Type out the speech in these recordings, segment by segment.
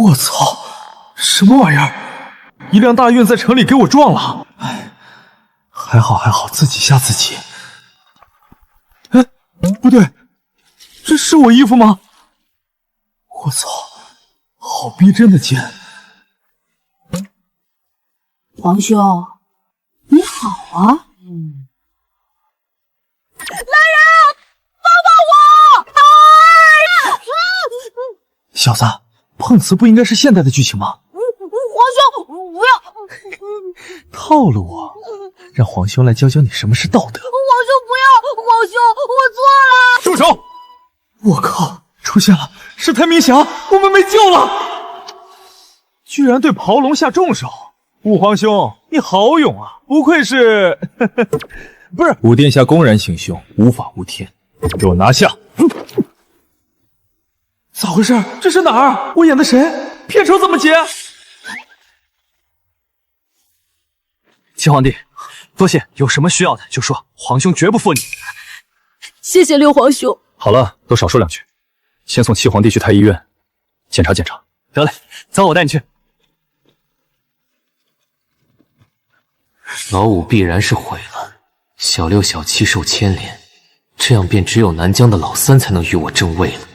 我操，什么玩意儿？一辆大运在城里给我撞了！哎，还好，自己吓自己。哎，不对，这是我衣服吗？我操，好逼真的剑！皇兄，你好啊！来人，帮帮我！小子，碰瓷不应该是现代的剧情吗？皇兄，不要！套路我，让皇兄来教教你什么是道德。皇兄不要！皇兄，我错了！住手！我靠，出现了，是太明霞，我们没救了！居然对袍龙下重手，武皇兄，你好勇啊！不愧是，不是武殿下公然行凶，无法无天，给我拿下！咋回事？这是哪儿？我演的谁？片酬怎么结？七皇帝，多谢，有什么需要的就说，皇兄绝不负你。谢谢六皇兄。好了，都少说两句，先送七皇帝去太医院检查检查。得嘞，走，我带你去。老五必然是毁了，小六小七受牵连，这样便只有南疆的老三才能与我争位了。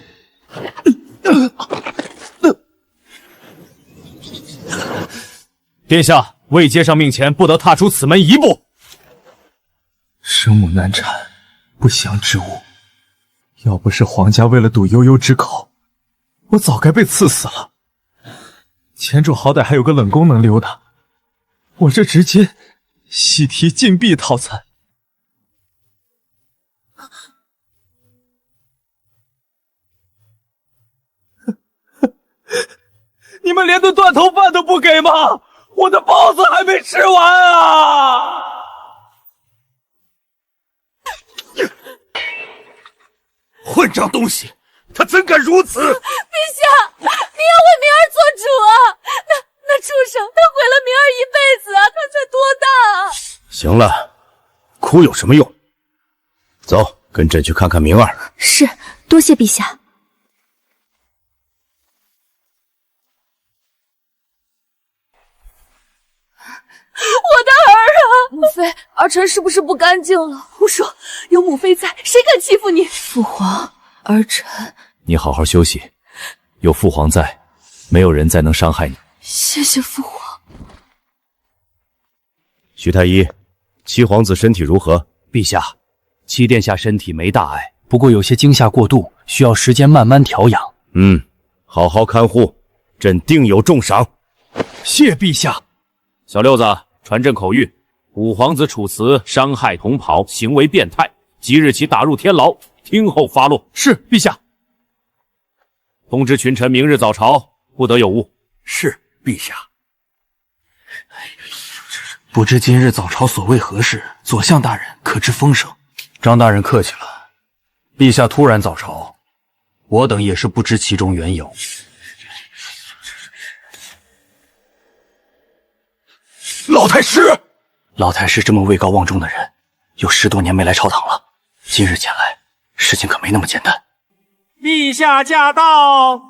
殿下，未接上命前，不得踏出此门一步。生母难产，不祥之物。要不是皇家为了堵悠悠之口，我早该被赐死了。前主好歹还有个冷宫能溜达，我这直接喜提禁闭套餐。你们连顿断头饭都不给吗？我的包子还没吃完啊！混账东西，他怎敢如此！陛下，你要为明儿做主啊！那畜生，他毁了明儿一辈子啊！他才多大啊！行了，哭有什么用？走，跟朕去看看明儿。是，多谢陛下。我的儿啊！母妃，儿臣是不是不干净了？胡说，有母妃在，谁敢欺负你？父皇，儿臣……你好好休息，有父皇在，没有人再能伤害你。谢谢父皇。徐太医，七皇子身体如何？陛下，七殿下身体没大碍，不过有些惊吓过度，需要时间慢慢调养。好好看护，朕定有重赏。谢陛下。小六子，传朕口谕：五皇子楚辞伤害同袍，行为变态，即日起打入天牢，听候发落。是陛下。通知群臣，明日早朝不得有误。是陛下。不知今日早朝所谓何事？左相大人可知风声？张大人客气了，陛下突然早朝，我等也是不知其中缘由。老太师，老太师这么位高望重的人，有10多年没来朝堂了，今日前来，事情可没那么简单。陛下驾到！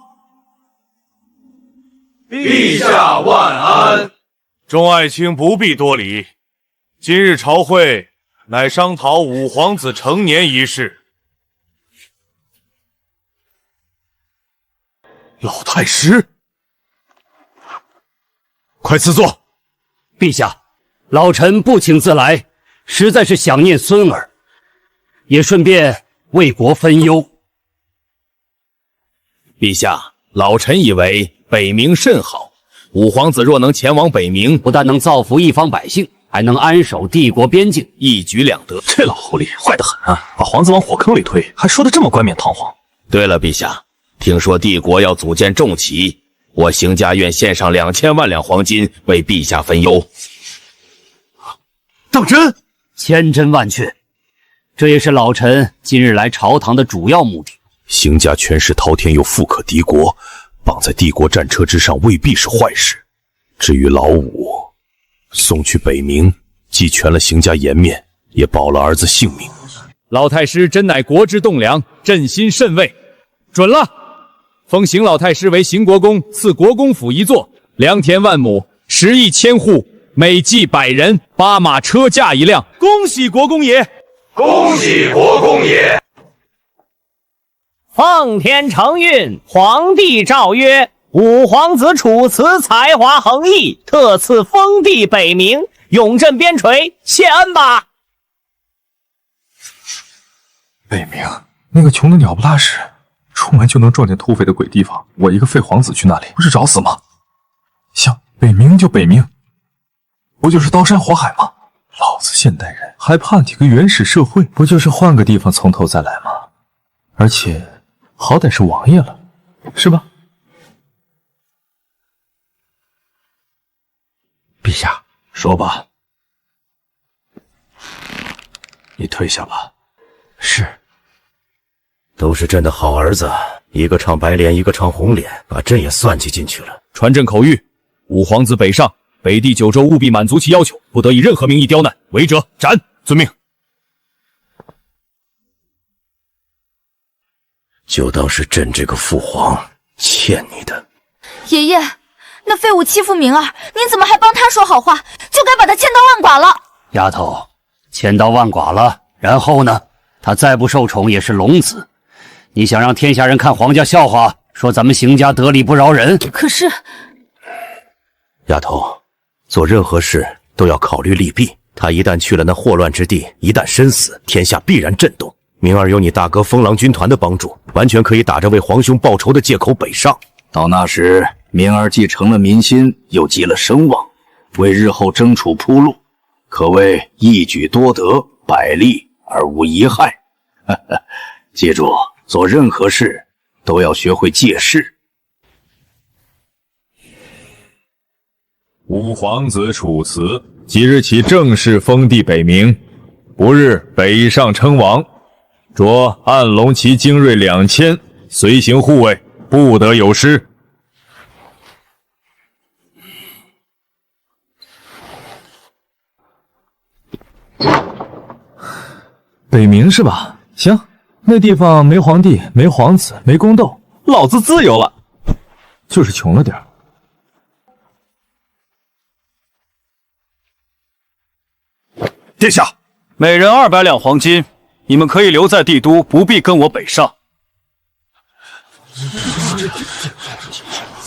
陛下万安。众爱卿不必多礼，今日朝会乃商讨五皇子成年一事。老太师，快赐座。陛下，老臣不请自来，实在是想念孙儿，也顺便为国分忧。陛下，老臣以为北冥甚好，五皇子若能前往北冥，不但能造福一方百姓，还能安守帝国边境，一举两得。这老狐狸坏得很啊，把皇子往火坑里推，还说得这么冠冕堂皇。对了，陛下，听说帝国要组建重旗，我邢家院献上2000万两黄金为陛下分忧。当真？千真万确，这也是老臣今日来朝堂的主要目的。邢家权势滔天又富可敌国，绑在帝国战车之上未必是坏事。至于老五，送去北冥，既全了邢家颜面，也保了儿子性命。老太师真乃国之栋梁，朕心甚慰。准了。封邢老太师为邢国公，赐国公府一座，良田万亩，10亿千户，每祭100人，8马车驾1辆。恭喜国公爷！恭喜国公爷！奉天承运，皇帝诏曰：五皇子楚辞才华横溢，特赐封地北冥，永镇边陲，谢恩吧。北冥那个穷的鸟不拉屎，出门就能撞见土匪的鬼地方，我一个废皇子去那里，不是找死吗？行，北冥就北冥，不就是刀山火海吗？老子现代人还怕你个原始社会？不就是换个地方从头再来吗？而且好歹是王爷了，是吧？陛下，说吧。你退下吧。是。都是朕的好儿子，一个唱白脸，一个唱红脸，把朕也算计进去了。传朕口谕：五皇子北上，北地9州务必满足其要求，不得以任何名义刁难，违者斩。遵命。就当是朕这个父皇欠你的。爷爷，那废物欺负明儿，您怎么还帮他说好话？就该把他千刀万剐了。丫头，千刀万剐了，然后呢？他再不受宠也是龙子。你想让天下人看皇家笑话，说咱们邢家得理不饶人？可是，丫头，做任何事都要考虑利弊。他一旦去了那祸乱之地，一旦身死，天下必然震动。明儿有你大哥风狼军团的帮助，完全可以打着为皇兄报仇的借口北上。到那时，明儿既成了民心，又积了声望，为日后争储铺路，可谓一举多得，百利而无一害。记住，做任何事都要学会借势。五皇子楚辞即日起正式封地北冥，不日北上称王，着暗龙旗精锐2000，随行护卫，不得有失。北冥是吧？行，那地方没皇帝，没皇子，没宫斗，老子自由了。就是穷了点儿。殿下，每人200两黄金，你们可以留在帝都，不必跟我北上。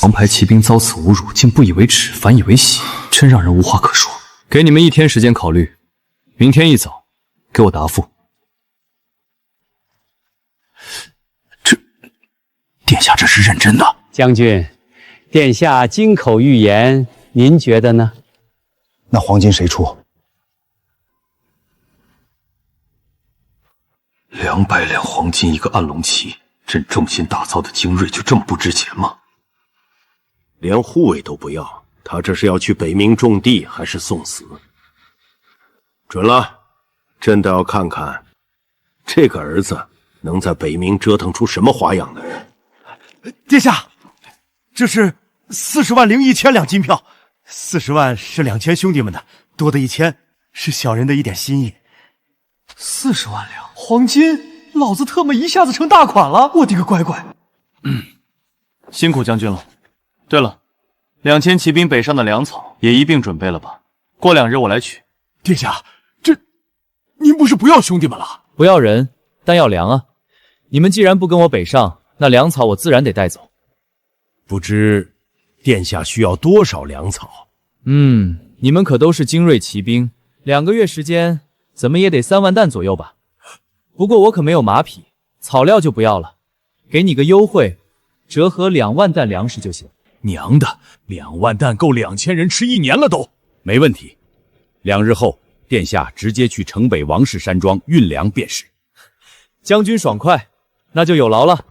王牌骑兵遭此侮辱，竟不以为耻，反以为喜，真让人无话可说。给你们1天时间考虑，明天一早给我答复。殿下这是认真的。将军，殿下金口玉言，您觉得呢？那黄金谁出？200两黄金一个暗龙旗，朕重新打造的精锐就这么不值钱吗？连护卫都不要，他这是要去北冥种地还是送死？准了，朕倒要看看这个儿子能在北冥折腾出什么花样来。殿下，这是40万01000两金票，40万是2000兄弟们的，多的1000是小人的一点心意。40万两黄金，老子特么一下子成大款了！我的个乖乖！辛苦将军了。对了，2000骑兵北上的粮草也一并准备了吧？过2日我来取。殿下，您不是不要兄弟们了？不要人，但要粮啊！你们既然不跟我北上，那粮草我自然得带走。不知殿下需要多少粮草？你们可都是精锐骑兵，2个月时间，怎么也得3万担左右吧？不过我可没有马匹，草料就不要了，给你个优惠，折合2万担粮食就行。娘的，2万担够2000人吃1年了都。没问题，2日后殿下直接去城北王氏山庄运粮便是。将军爽快，那就有劳了。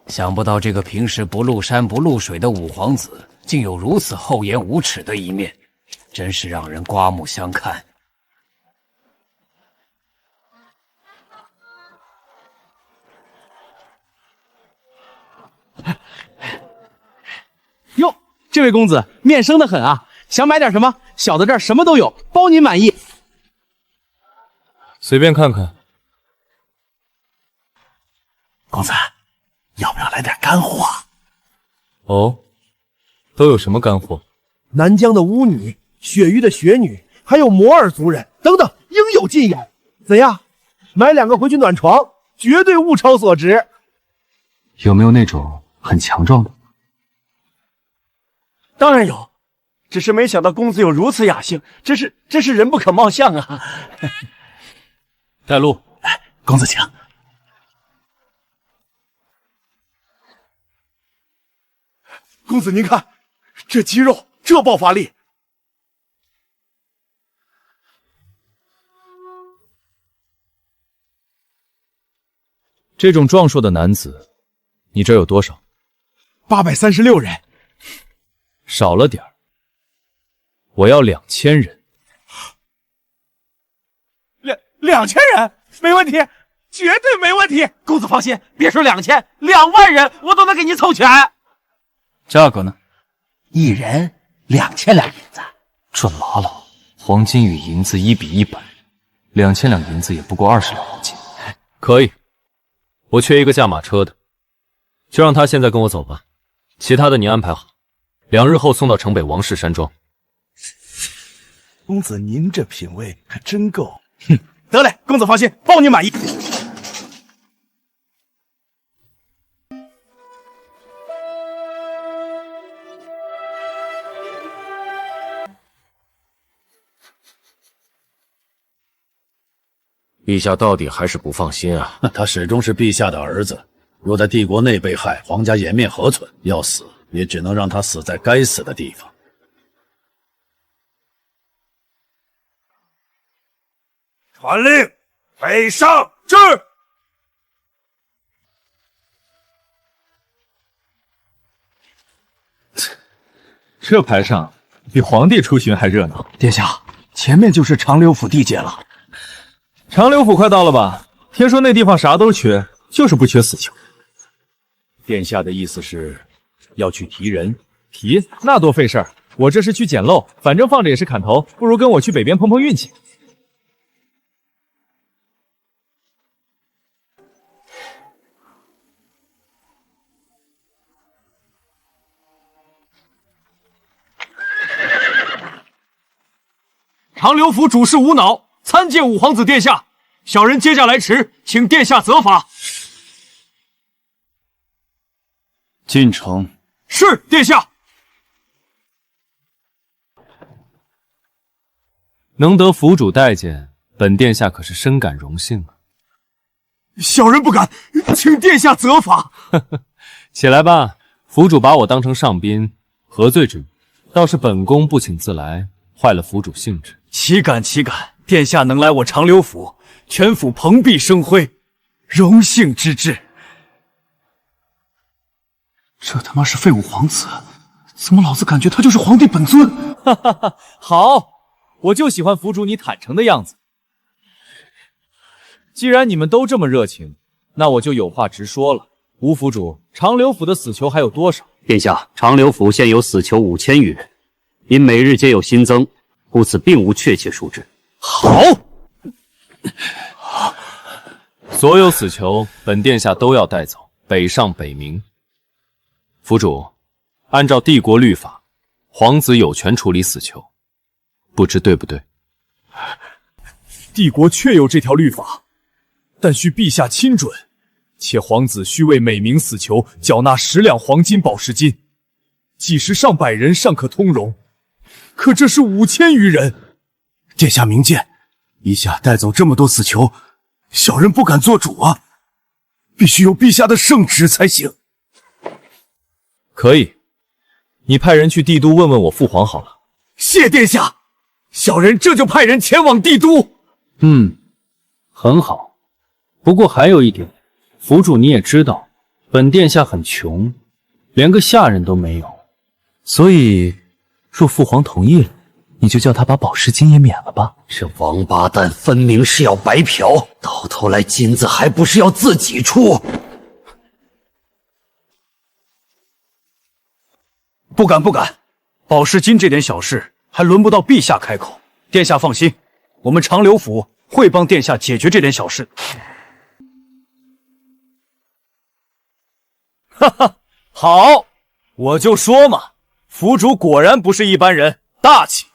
想不到这个平时不露山不露水的五皇子，竟有如此厚颜无耻的一面，真是让人刮目相看。哟，这位公子面生得很啊，想买点什么？小的这儿什么都有，包您满意。随便看看。公子，要不要来点干货？哦，都有什么干货？南疆的巫女、雪域的雪女，还有摩尔族人等等，应有尽有。怎样？买2个回去暖床，绝对物超所值。有没有那种很强壮的？当然有，只是没想到公子有如此雅兴，真是人不可貌相啊！带路，公子请。公子您看，这肌肉，这爆发力。这种壮硕的男子，你这儿有多少？836人，少了点儿。我要2000人。2000人，没问题，绝对没问题。公子放心，别说2000，2万人我都能给您凑全。价格呢？1人2000两银子。赚麻了，黄金与银子1比100，2000两银子也不过20两黄金。可以，我缺一个驾马车的，就让他现在跟我走吧。其他的你安排好，2日后送到城北王氏山庄。公子您这品味可真够。哼，得嘞，公子放心，包你满意。陛下到底还是不放心啊！他始终是陛下的儿子，若在帝国内被害，皇家颜面何存？要死也只能让他死在该死的地方。传令，北上！是。这排上比皇帝出巡还热闹。殿下，前面就是长留府地界了。长留府快到了吧？听说那地方啥都缺，就是不缺死囚。殿下的意思是要去提人？提那多费事儿，我这是去捡漏，反正放着也是砍头，不如跟我去北边碰碰运气。长留府主事无脑，参见五皇子殿下。小人接驾来迟，请殿下责罚。进城。是殿下。能得府主待见，本殿下可是深感荣幸啊。小人不敢，请殿下责罚。起来吧，府主把我当成上宾，何罪之有？倒是本宫不请自来，坏了府主兴致。岂敢岂敢！殿下能来我长留府，全府蓬荜生辉，荣幸之至。这他妈是废物皇子，怎么老子感觉他就是皇帝本尊？哈哈哈，好，我就喜欢府主你坦诚的样子。既然你们都这么热情，那我就有话直说了。吴府主，长留府的死囚还有多少？殿下，长留府现有死囚5000余人，因每日皆有新增，故此并无确切数字。好，所有死囚，本殿下都要带走，北上北冥。府主，按照帝国律法，皇子有权处理死囚，不知对不对？帝国确有这条律法，但需陛下亲准，且皇子需为每名死囚缴纳10两黄金宝石金，几时上百人尚可通融，可这是5000余人。殿下明鉴，陛下带走这么多死囚，小人不敢做主啊，必须有陛下的圣旨才行。可以，你派人去帝都问问我父皇好了。谢殿下，小人这就派人前往帝都。很好。不过还有一点，府主你也知道，本殿下很穷，连个下人都没有，所以若父皇同意了，你就叫他把宝石金也免了吧。这王八蛋分明是要白嫖，到头来金子还不是要自己出。不敢不敢，宝石金这点小事还轮不到陛下开口。殿下放心，我们长留府会帮殿下解决这点小事。哈哈，好，我就说嘛，府主果然不是一般人，大气。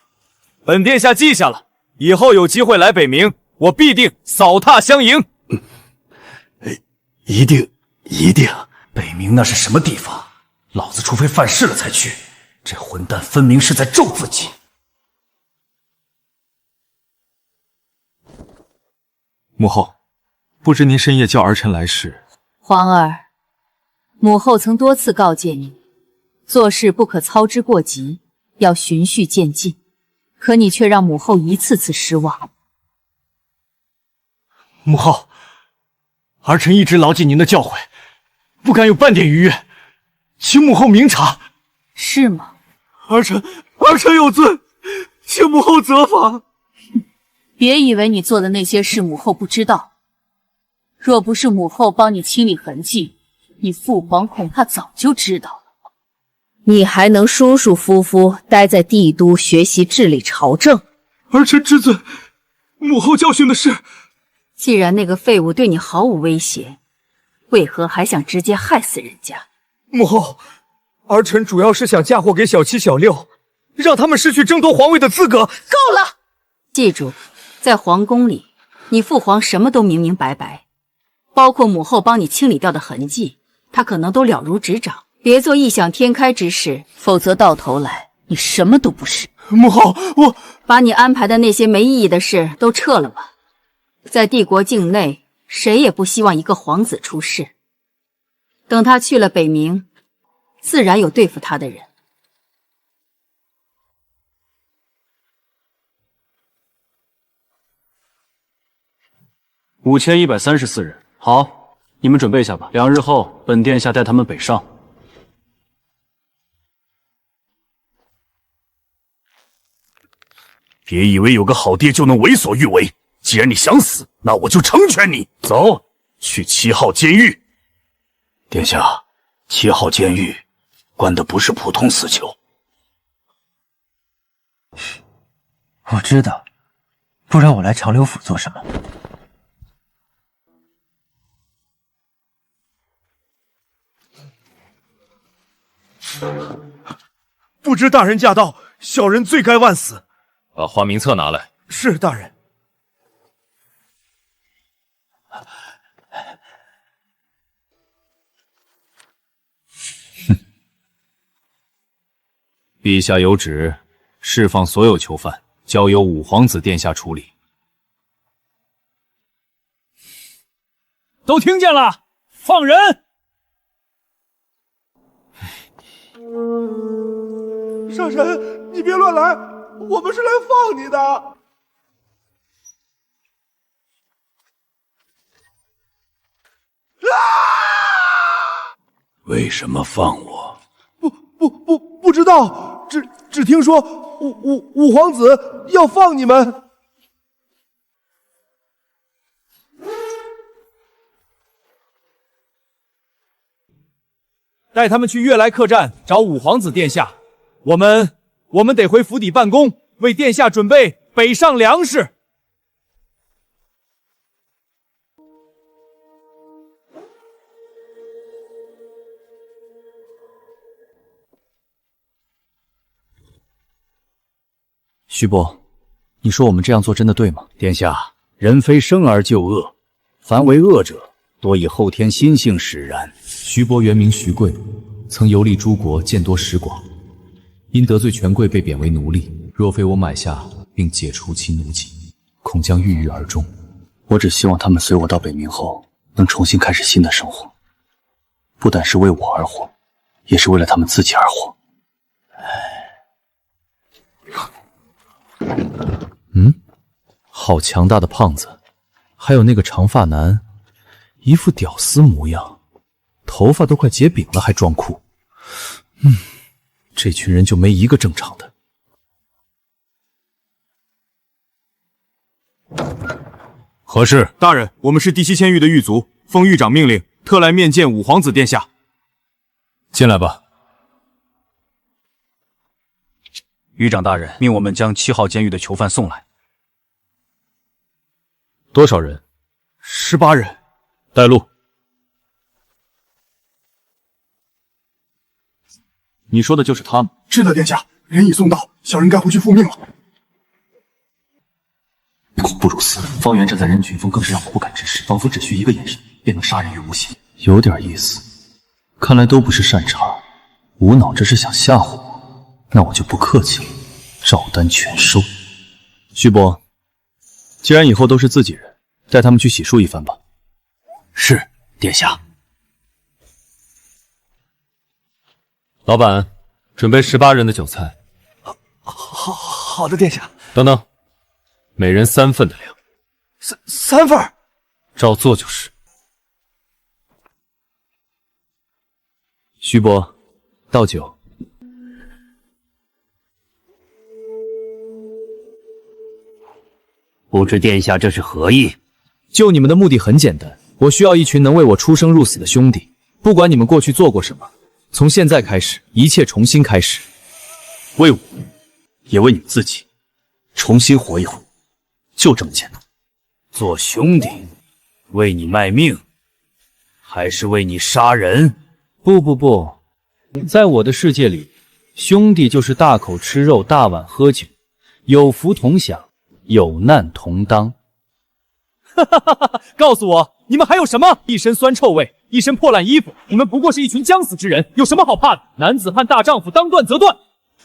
本殿下记下了，以后有机会来北冥，我必定扫踏相迎。一定。北冥那是什么地方？老子除非犯事了才去。这混蛋分明是在咒自己。母后，不知您深夜叫儿臣来时，皇儿，母后曾多次告诫你，做事不可操之过急，要循序渐进。可你却让母后一次次失望。母后，儿臣一直牢记您的教诲，不敢有半点逾越，请母后明察。是吗？儿臣有罪，请母后责罚。别以为你做的那些事母后不知道，若不是母后帮你清理痕迹，你父皇恐怕早就知道了。你还能舒舒服服待在帝都学习治理朝政？儿臣知罪。母后教训的是，既然那个废物对你毫无威胁，为何还想直接害死人家？母后，儿臣主要是想嫁祸给小七、小六，让他们失去争夺皇位的资格。够了！记住，在皇宫里，你父皇什么都明明白白，包括母后帮你清理掉的痕迹，他可能都了如指掌。别做异想天开之事，否则到头来你什么都不是。母后，我把你安排的那些没意义的事都撤了吧。在帝国境内，谁也不希望一个皇子出事。等他去了北冥，自然有对付他的人。5134人，好，你们准备一下吧。2日后，本殿下带他们北上。别以为有个好爹就能为所欲为，既然你想死，那我就成全你。走，去7号监狱。殿下，7号监狱关的不是普通死囚。我知道，不然我来长留府做什么？不知大人驾到，小人罪该万死。把花名册拿来。是大人。陛下有旨，释放所有囚犯，交由五皇子殿下处理。都听见了，放人！上神，你别乱来，我们是来放你的。为什么放我？不知道，只听说五皇子要放你们。带他们去悦来客栈找五皇子殿下。我们得回府邸办公，为殿下准备北上粮食。徐伯，你说我们这样做真的对吗？殿下，人非生而就恶，凡为恶者，多以后天心性使然。徐伯原名徐贵，曾游历诸国，见多识广，因得罪权贵被贬为奴隶。若非我买下并解除其奴籍，恐将郁郁而终。我只希望他们随我到北冥后，能重新开始新的生活，不但是为我而活，也是为了他们自己而活。好强大的胖子，还有那个长发男，一副屌丝模样，头发都快结饼了还装酷。这群人就没一个正常的。何事？大人，我们是第7监狱的狱卒，奉狱长命令，特来面见五皇子殿下。进来吧。狱长大人命我们将7号监狱的囚犯送来。多少人？18人。带路。你说的就是他吗？是的，殿下，人已送到，小人该回去复命了。恐怖如斯，方圆站在人群中更是让我不敢直视，仿佛只需一个眼神便能杀人于无形。有点意思，看来都不是善茬。无脑这是想吓唬我，那我就不客气了，照单全收。徐伯，既然以后都是自己人，带他们去洗漱一番吧。是，殿下。老板，准备18人的酒菜。好的，殿下。等等，每人3份的量。三份？照做就是。徐伯，倒酒。不知殿下这是何意？救你们的目的很简单，我需要一群能为我出生入死的兄弟，不管你们过去做过什么，从现在开始，一切重新开始。为我，也为你们自己，重新活一回，就这么简单。做兄弟，为你卖命，还是为你杀人？不，在我的世界里，兄弟就是大口吃肉，大碗喝酒，有福同享，有难同当。告诉我，你们还有什么？一身酸臭味，一身破烂衣服，你们不过是一群将死之人，有什么好怕的？男子汉大丈夫，当断则断。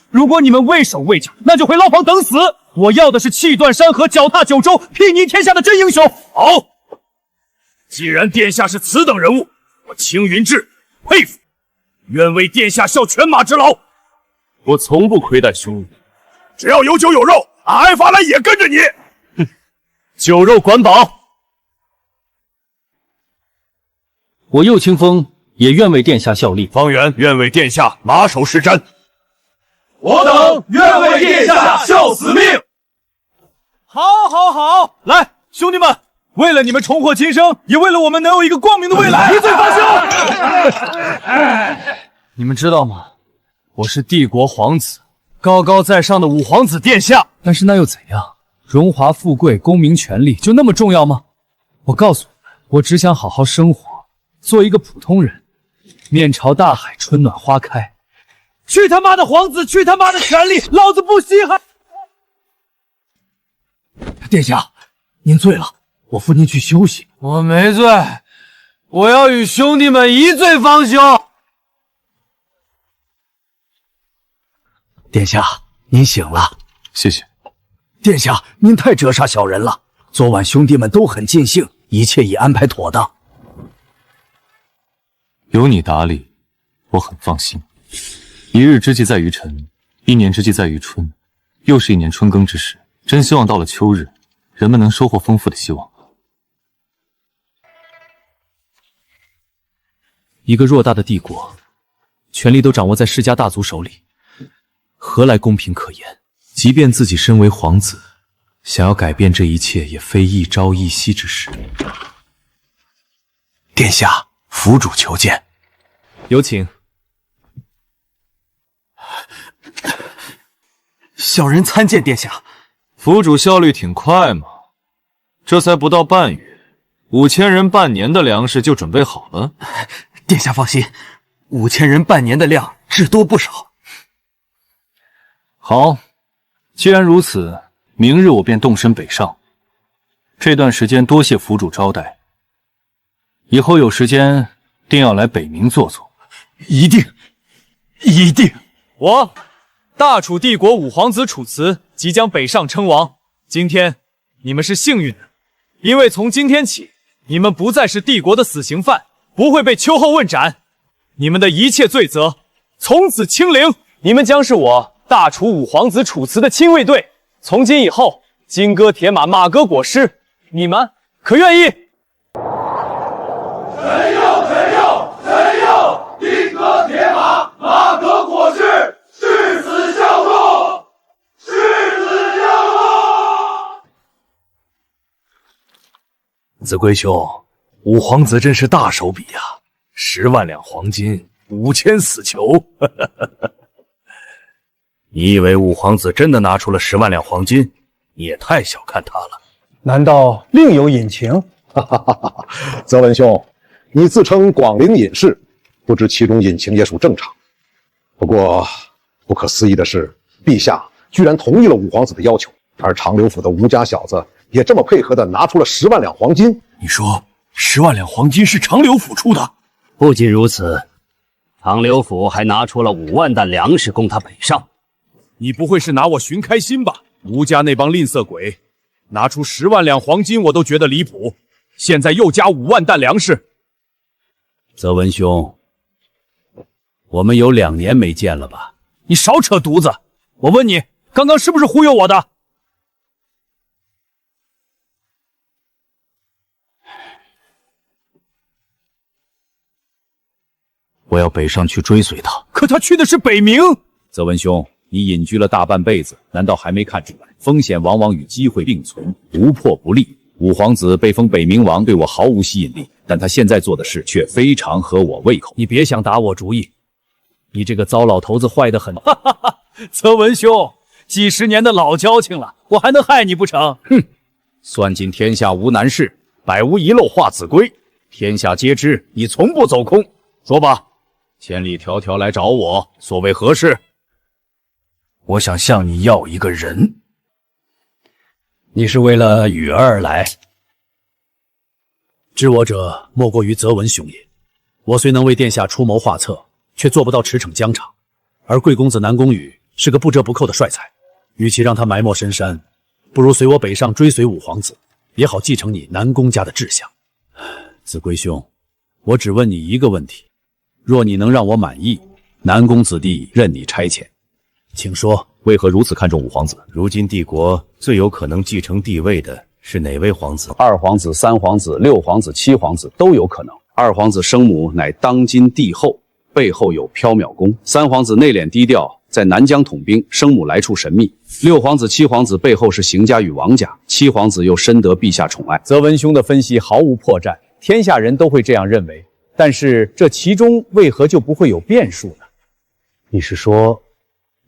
如果你们畏手畏脚，那就回牢房等死。我要的是气断山河，脚踏九州，睥睨天下的真英雄。好，既然殿下是此等人物，我青云志佩服，愿为殿下效犬马之劳。我从不亏待兄弟，只要有酒有肉，艾法兰也跟着你。哼，酒肉管饱。我右清风也愿为殿下效力。方圆愿为殿下马首是瞻。我等愿为殿下效死命。好，来，兄弟们，为了你们重获新生，也为了我们能有一个光明的未来，一醉方休。你们知道吗？我是帝国皇子，高高在上的五皇子殿下。但是那又怎样？荣华富贵、功名权力就那么重要吗？我告诉你们，我只想好好生活，做一个普通人，面朝大海，春暖花开。去他妈的皇子，去他妈的权力，老子不稀罕！殿下，您醉了，我扶您去休息。我没醉，我要与兄弟们一醉方休。殿下，您醒了。谢谢。殿下，您太折煞小人了。昨晚兄弟们都很尽兴，一切已安排妥当。有你打理，我很放心。一日之计在于晨，一年之计在于春，又是一年春耕之时，真希望到了秋日，人们能收获丰富的希望。一个偌大的帝国，权力都掌握在世家大族手里，何来公平可言？即便自己身为皇子，想要改变这一切，也非一朝一夕之事。殿下，府主求见。有请。小人参见殿下。府主效率挺快嘛，这才不到半月，5000人半年的粮食就准备好了。殿下放心，5000人半年的量只多不少。好，既然如此，明日我便动身北上。这段时间多谢府主招待，以后有时间定要来北冥坐坐。一定。我大楚帝国五皇子楚辞即将北上称王。今天你们是幸运的，因为从今天起，你们不再是帝国的死刑犯，不会被秋后问斩。你们的一切罪责从此清零，你们将是我大楚五皇子楚辞的亲卫队。从今以后，金戈铁马，马革裹尸，你们可愿意？臣要金戈铁马，马革裹尸，誓死效忠，誓死效忠。子规兄，五皇子真是大手笔呀！10万两黄金，5000死囚。你以为五皇子真的拿出了10万两黄金？你也太小看他了。难道另有隐情？泽文兄，你自称广陵隐士，不知其中隐情也属正常。不过，不可思议的是，陛下居然同意了五皇子的要求，而长留府的吴家小子也这么配合的拿出了10万两黄金。你说10万两黄金是长留府出的？不仅如此，长留府还拿出了5万担粮食供他北上。你不会是拿我寻开心吧？吴家那帮吝啬鬼，拿出10万两黄金我都觉得离谱，现在又加5万担粮食。泽文兄，我们有2年没见了吧？你少扯犊子！我问你，刚刚是不是忽悠我的？我要北上去追随他。可他去的是北冥。泽文兄，你隐居了大半辈子，难道还没看出来，风险往往与机会并存，无破不立？五皇子被封北冥王对我毫无吸引力，但他现在做的事却非常合我胃口。你别想打我主意，你这个糟老头子坏得很。哈哈哈，泽文兄，几十年的老交情了，我还能害你不成？哼，算尽天下无难事，百无一漏化子规，天下皆知你从不走空。说吧，千里迢迢来找我，所谓何事？我想向你要一个人。你是为了雨儿而来？知我者莫过于泽文兄也。我虽能为殿下出谋划策，却做不到驰骋疆场。而贵公子南宫羽是个不折不扣的帅才，与其让他埋没深山，不如随我北上追随五皇子，也好继承你南宫家的志向。子规兄，我只问你一个问题，若你能让我满意，南宫子弟任你差遣。请说，为何如此看重五皇子？如今帝国最有可能继承帝位的是哪位皇子？2皇子、3皇子、6皇子、7皇子都有可能。2皇子生母乃当今帝后，背后有缥缈宫。3皇子内敛低调，在南疆统兵，生母来处神秘。6皇子、7皇子背后是邢家与王家，7皇子又深得陛下宠爱。泽文兄的分析毫无破绽，天下人都会这样认为，但是这其中为何就不会有变数呢？你是说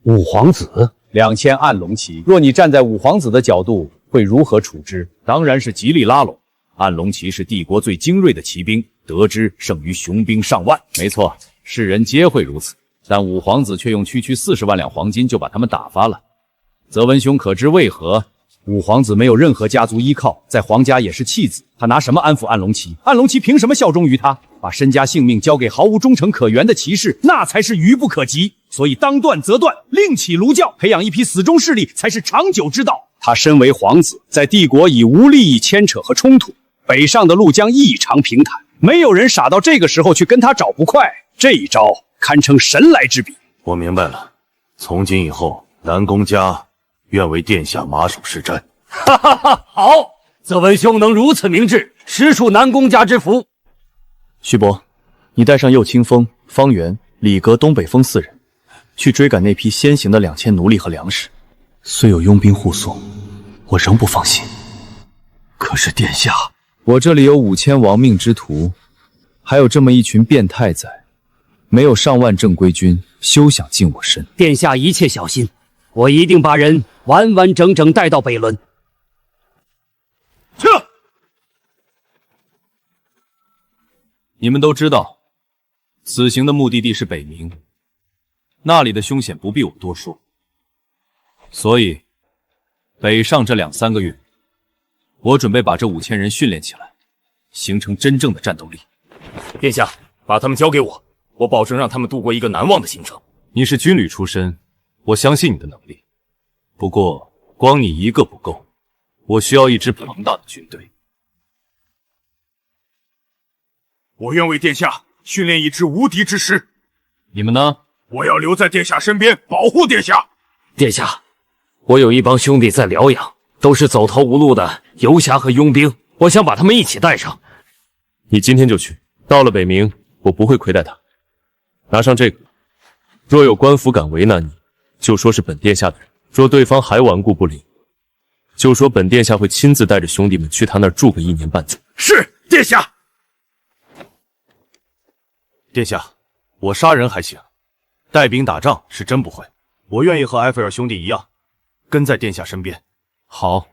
五皇子？2000暗龙旗，若你站在五皇子的角度，会如何处置？当然是极力拉拢。暗龙旗是帝国最精锐的骑兵，得之胜于雄兵上万。没错，世人皆会如此，但五皇子却用区区40万两黄金就把他们打发了。泽文兄可知为何？五皇子没有任何家族依靠，在皇家也是弃子，他拿什么安抚暗龙旗？暗龙旗凭什么效忠于他？把身家性命交给毫无忠诚可言的骑士，那才是愚不可及。所以当断则断，另起炉灶，培养一批死忠势力才是长久之道。他身为皇子，在帝国已无利益牵扯和冲突，北上的路将异常平坦，没有人傻到这个时候去跟他找不快。这一招堪称神来之笔。我明白了，从今以后，南宫家愿为殿下马首是瞻。哈哈哈，好，泽文兄能如此明智，实属南宫家之福。徐伯，你带上右清风、方圆、李阁、东北风4人，去追赶那批先行的2000奴隶和粮食。虽有佣兵护送，我仍不放心。可是殿下，我这里有5000亡命之徒，还有这么一群变态仔，没有上万正规军，休想近我身。殿下一切小心，我一定把人完完整整带到北仑。撤！你们都知道，此行的目的地是北冥，那里的凶险不必我多说。所以，北上这2、3个月，我准备把这5000人训练起来，形成真正的战斗力。殿下，把他们交给我，我保证让他们度过一个难忘的行程。你是军旅出身，我相信你的能力。不过，光你一个不够，我需要一支庞大的军队。我愿为殿下训练一支无敌之师。你们呢？我要留在殿下身边，保护殿下。殿下，我有一帮兄弟在辽阳，都是走投无路的游侠和佣兵，我想把他们一起带上。你今天就去，到了北冥，我不会亏待他。拿上这个，若有官府敢为难你，就说是本殿下的人；若对方还顽固不灵，就说本殿下会亲自带着兄弟们去他那儿住个1年半载。是，殿下。殿下，我杀人还行，带兵打仗是真不会。我愿意和埃菲尔兄弟一样，跟在殿下身边。好，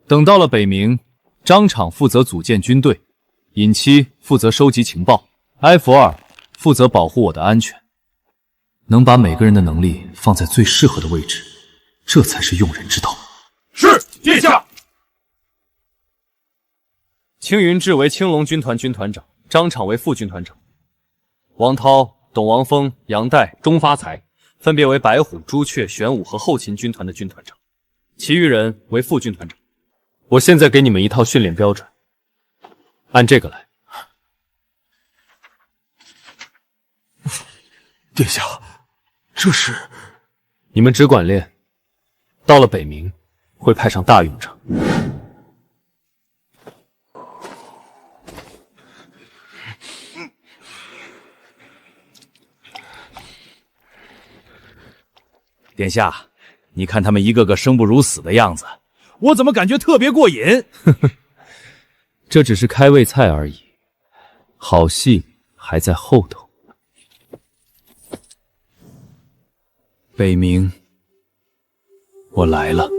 等到了北冥，张敞负责组建军队，尹七负责收集情报，埃弗尔负责保护我的安全。能把每个人的能力放在最适合的位置，这才是用人之道。是，殿下。青云志为青龙军团军团长，张敞为副军团长，王涛、董王峰、杨岱、钟发财分别为白虎、朱雀、玄武和后勤军团的军团长，其余人为副军团长。我现在给你们一套训练标准，按这个来。殿下，这是……你们只管练，到了北冥会派上大用场。殿下，你看他们一个个生不如死的样子，我怎么感觉特别过瘾？这只是开胃菜而已，好戏还在后头。北冥，我来了。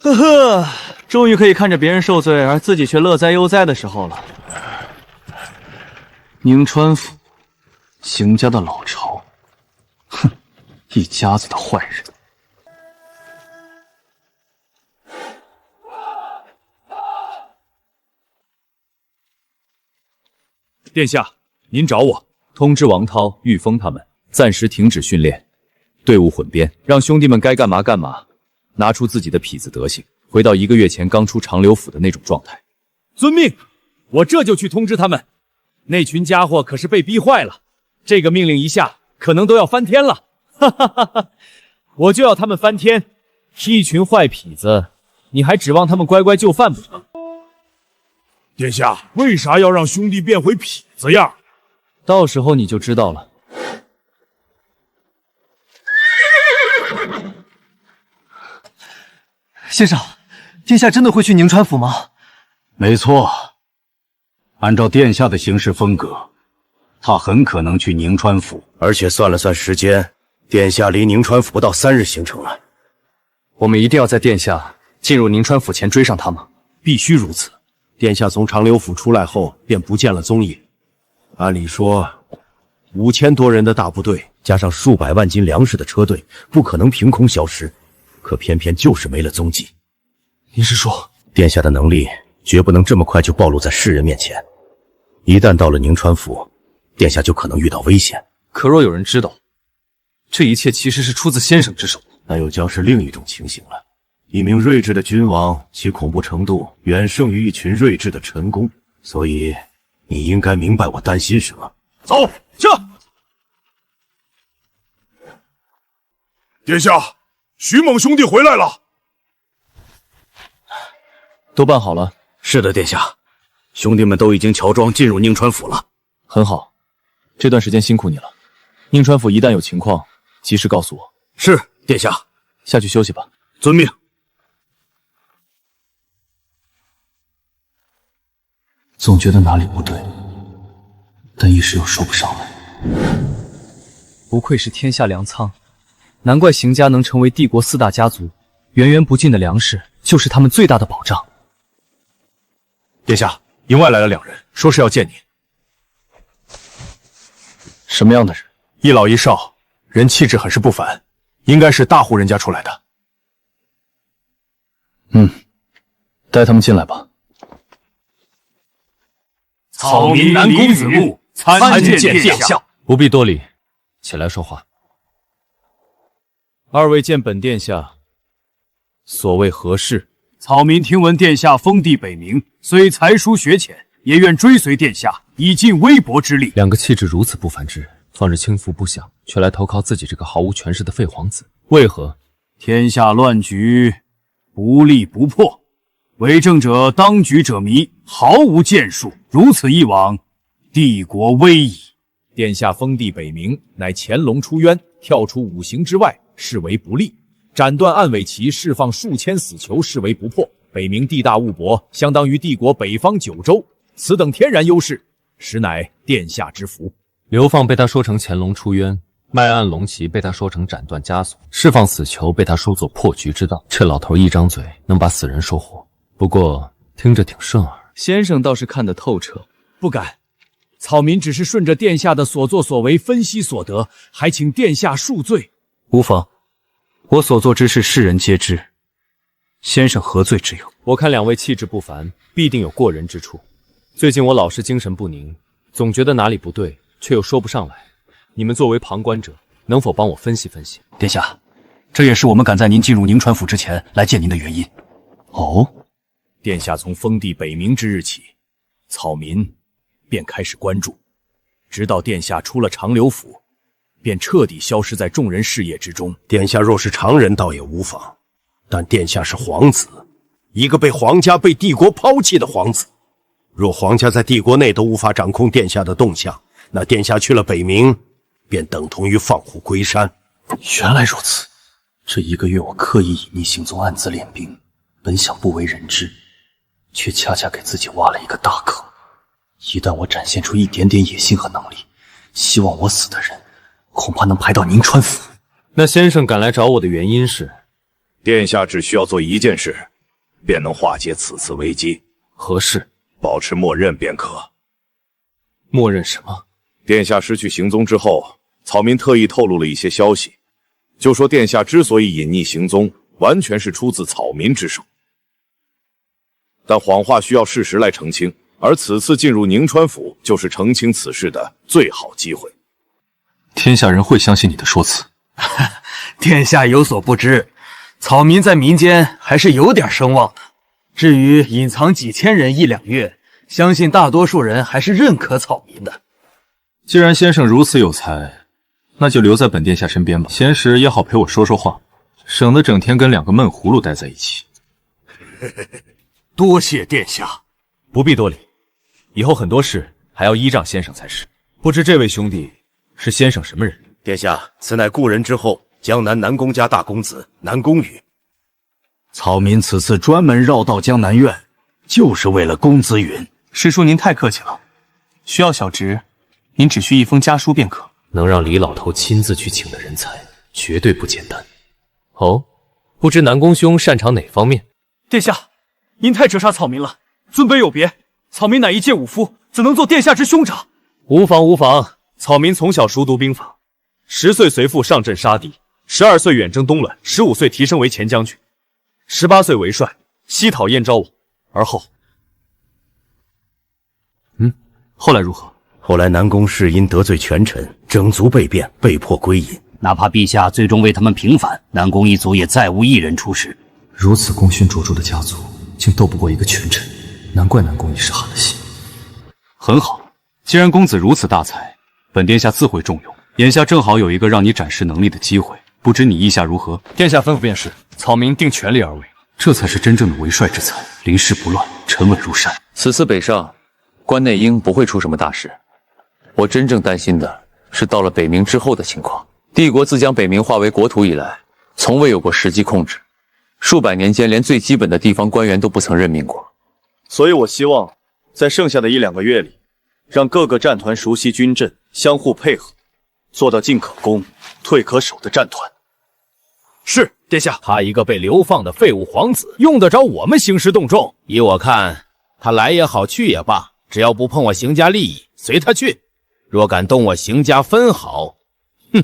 呵呵，终于可以看着别人受罪而自己却乐哉悠哉的时候了。宁川府，邢家的老巢，哼，一家子的坏人。殿下，您找我，通知王涛、玉峰他们暂时停止训练，队伍混编，让兄弟们该干嘛干嘛，拿出自己的痞子德行，回到1个月前刚出长留府的那种状态。遵命，我这就去通知他们。那群家伙可是被逼坏了，这个命令一下，可能都要翻天了。哈哈哈哈！我就要他们翻天！一群坏痞子，你还指望他们乖乖就范不成？殿下，为啥要让兄弟变回痞子样？到时候你就知道了。先生，殿下真的会去宁川府吗？没错，按照殿下的行事风格，他很可能去宁川府。而且算了算时间，殿下离宁川府不到3日行程了。我们一定要在殿下进入宁川府前追上他吗？必须如此。殿下从长留府出来后便不见了踪影。按理说，5000多人的大部队加上数百万斤粮食的车队，不可能凭空消失，可偏偏就是没了踪迹。您是说，殿下的能力绝不能这么快就暴露在世人面前？一旦到了宁川府，殿下就可能遇到危险。可若有人知道，这一切其实是出自先生之手，那又将是另一种情形了。一名睿智的君王，其恐怖程度远胜于一群睿智的臣工，所以你应该明白我担心什么。走，撤！殿下，徐猛兄弟回来了。都办好了。是的，殿下，兄弟们都已经乔装进入宁川府了。很好，这段时间辛苦你了。宁川府一旦有情况，及时告诉我。是，殿下。下去休息吧。遵命。总觉得哪里不对，但一时又说不上来。不愧是天下粮仓，难怪邢家能成为帝国4大家族，源源不尽的粮食就是他们最大的保障。殿下，营外来了2人，说是要见您。什么样的人？一老一少，人气质很是不凡，应该是大户人家出来的。带他们进来吧。草民南公子木参见殿下。不必多礼，起来说话。2位见本殿下，所谓何事？草民听闻殿下封地北冥，虽才疏学浅，也愿追随殿下，以尽微薄之力。2个气质如此不凡之人，放着轻浮不响，却来投靠自己这个毫无权势的废皇子，为何？天下乱局，不立不破，为政者当局者迷，毫无建树。如此一往，帝国危矣。殿下封地北冥，乃潜龙出渊，跳出5行之外，视为不利；斩断暗尾旗，释放数千死囚，视为不破。北冥地大物博，相当于帝国北方9州，此等天然优势，实乃殿下之福。流放被他说成潜龙出渊，卖暗龙旗被他说成斩断枷锁，释放死囚被他说作破局之道。这老头一张嘴能把死人说活，不过听着挺顺耳。先生倒是看得透彻。不敢，草民只是顺着殿下的所作所为分析所得，还请殿下恕罪。无妨，我所做之事世人皆知，先生何罪之有？我看两位气质不凡，必定有过人之处。最近我老是精神不宁，总觉得哪里不对，却又说不上来。你们作为旁观者，能否帮我分析分析？殿下，这也是我们赶在您进入宁川府之前来见您的原因。哦，殿下从封地北冥之日起，草民便开始关注，直到殿下出了长留府，便彻底消失在众人视野之中。殿下若是常人倒也无妨，但殿下是皇子，一个被皇家、被帝国抛弃的皇子。若皇家在帝国内都无法掌控殿下的动向，那殿下去了北冥，便等同于放虎归山。原来如此，这1个月我刻意隐匿行踪，暗自练兵，本想不为人知，却恰恰给自己挖了一个大坑。一旦我展现出一点点野心和能力，希望我死的人恐怕能排到宁川府。那先生赶来找我的原因是？殿下只需要做一件事，便能化解此次危机。何事？保持默认便可。默认什么？殿下失去行踪之后，草民特意透露了一些消息，就说殿下之所以隐匿行踪，完全是出自草民之手。但谎话需要事实来澄清，而此次进入宁川府就是澄清此事的最好机会。天下人会相信你的说辞？殿下有所不知，草民在民间还是有点声望的。至于隐藏几千人1、2月，相信大多数人还是认可草民的。既然先生如此有才，那就留在本殿下身边吧，闲时也好陪我说说话，省得整天跟2个闷葫芦待在一起。多谢殿下。不必多礼，以后很多事还要依仗先生才是。不知这位兄弟是先生什么人？殿下，此乃故人之后，江南南宫家大公子南宫羽。草民此次专门绕道江南院，就是为了公子允。师叔您太客气了，需要小侄，您只需一封家书便可。能让李老头亲自去请的人才，绝对不简单。哦，不知南宫兄擅长哪方面？殿下，您太折杀草民了，尊卑有别。草民乃一介武夫，怎能做殿下之兄长？无妨无妨，草民从小熟读兵法，10岁随父上阵杀敌，12岁远征东乱，15岁提升为前将军，18岁为帅，西讨燕昭王，而后……后来如何？后来南宫氏因得罪权臣，整族被变，被迫归隐。哪怕陛下最终为他们平反，南宫一族也再无一人出世。如此功勋卓著的家族，竟斗不过一个权臣，难怪南宫一时寒了心。很好，既然公子如此大才，本殿下自会重用。眼下正好有一个让你展示能力的机会，不知你意下如何？殿下吩咐便是，草民定全力而为。这才是真正的为帅之才，临事不乱，沉稳如山。此次北上，关内应不会出什么大事。我真正担心的是到了北冥之后的情况。帝国自将北冥划为国土以来，从未有过实际控制，数百年间连最基本的地方官员都不曾任命过。所以我希望在剩下的1、2个月里，让各个战团熟悉军阵，相互配合，做到进可攻，退可守的战团。是，殿下。他一个被流放的废物皇子，用得着我们兴师动众？依我看，他来也好，去也罢，只要不碰我邢家利益，随他去。若敢动我邢家分毫，哼，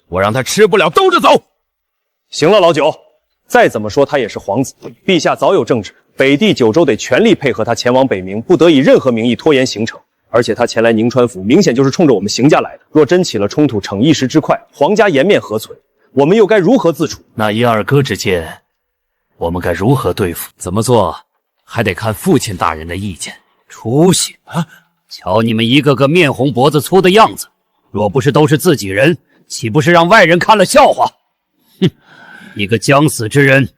我让他吃不了兜着走。行了，老九，再怎么说他也是皇子，陛下早有圣旨，北地9州得全力配合他前往北冥，不得以任何名义拖延行程。而且他前来宁川府，明显就是冲着我们邢家来的。若真起了冲突，逞一时之快，皇家颜面何存？我们又该如何自处？那1、2哥之间，我们该如何对付？怎么做，还得看父亲大人的意见。出息啊！瞧你们一个个面红脖子粗的样子，若不是都是自己人，岂不是让外人看了笑话？哼，一个将死之人，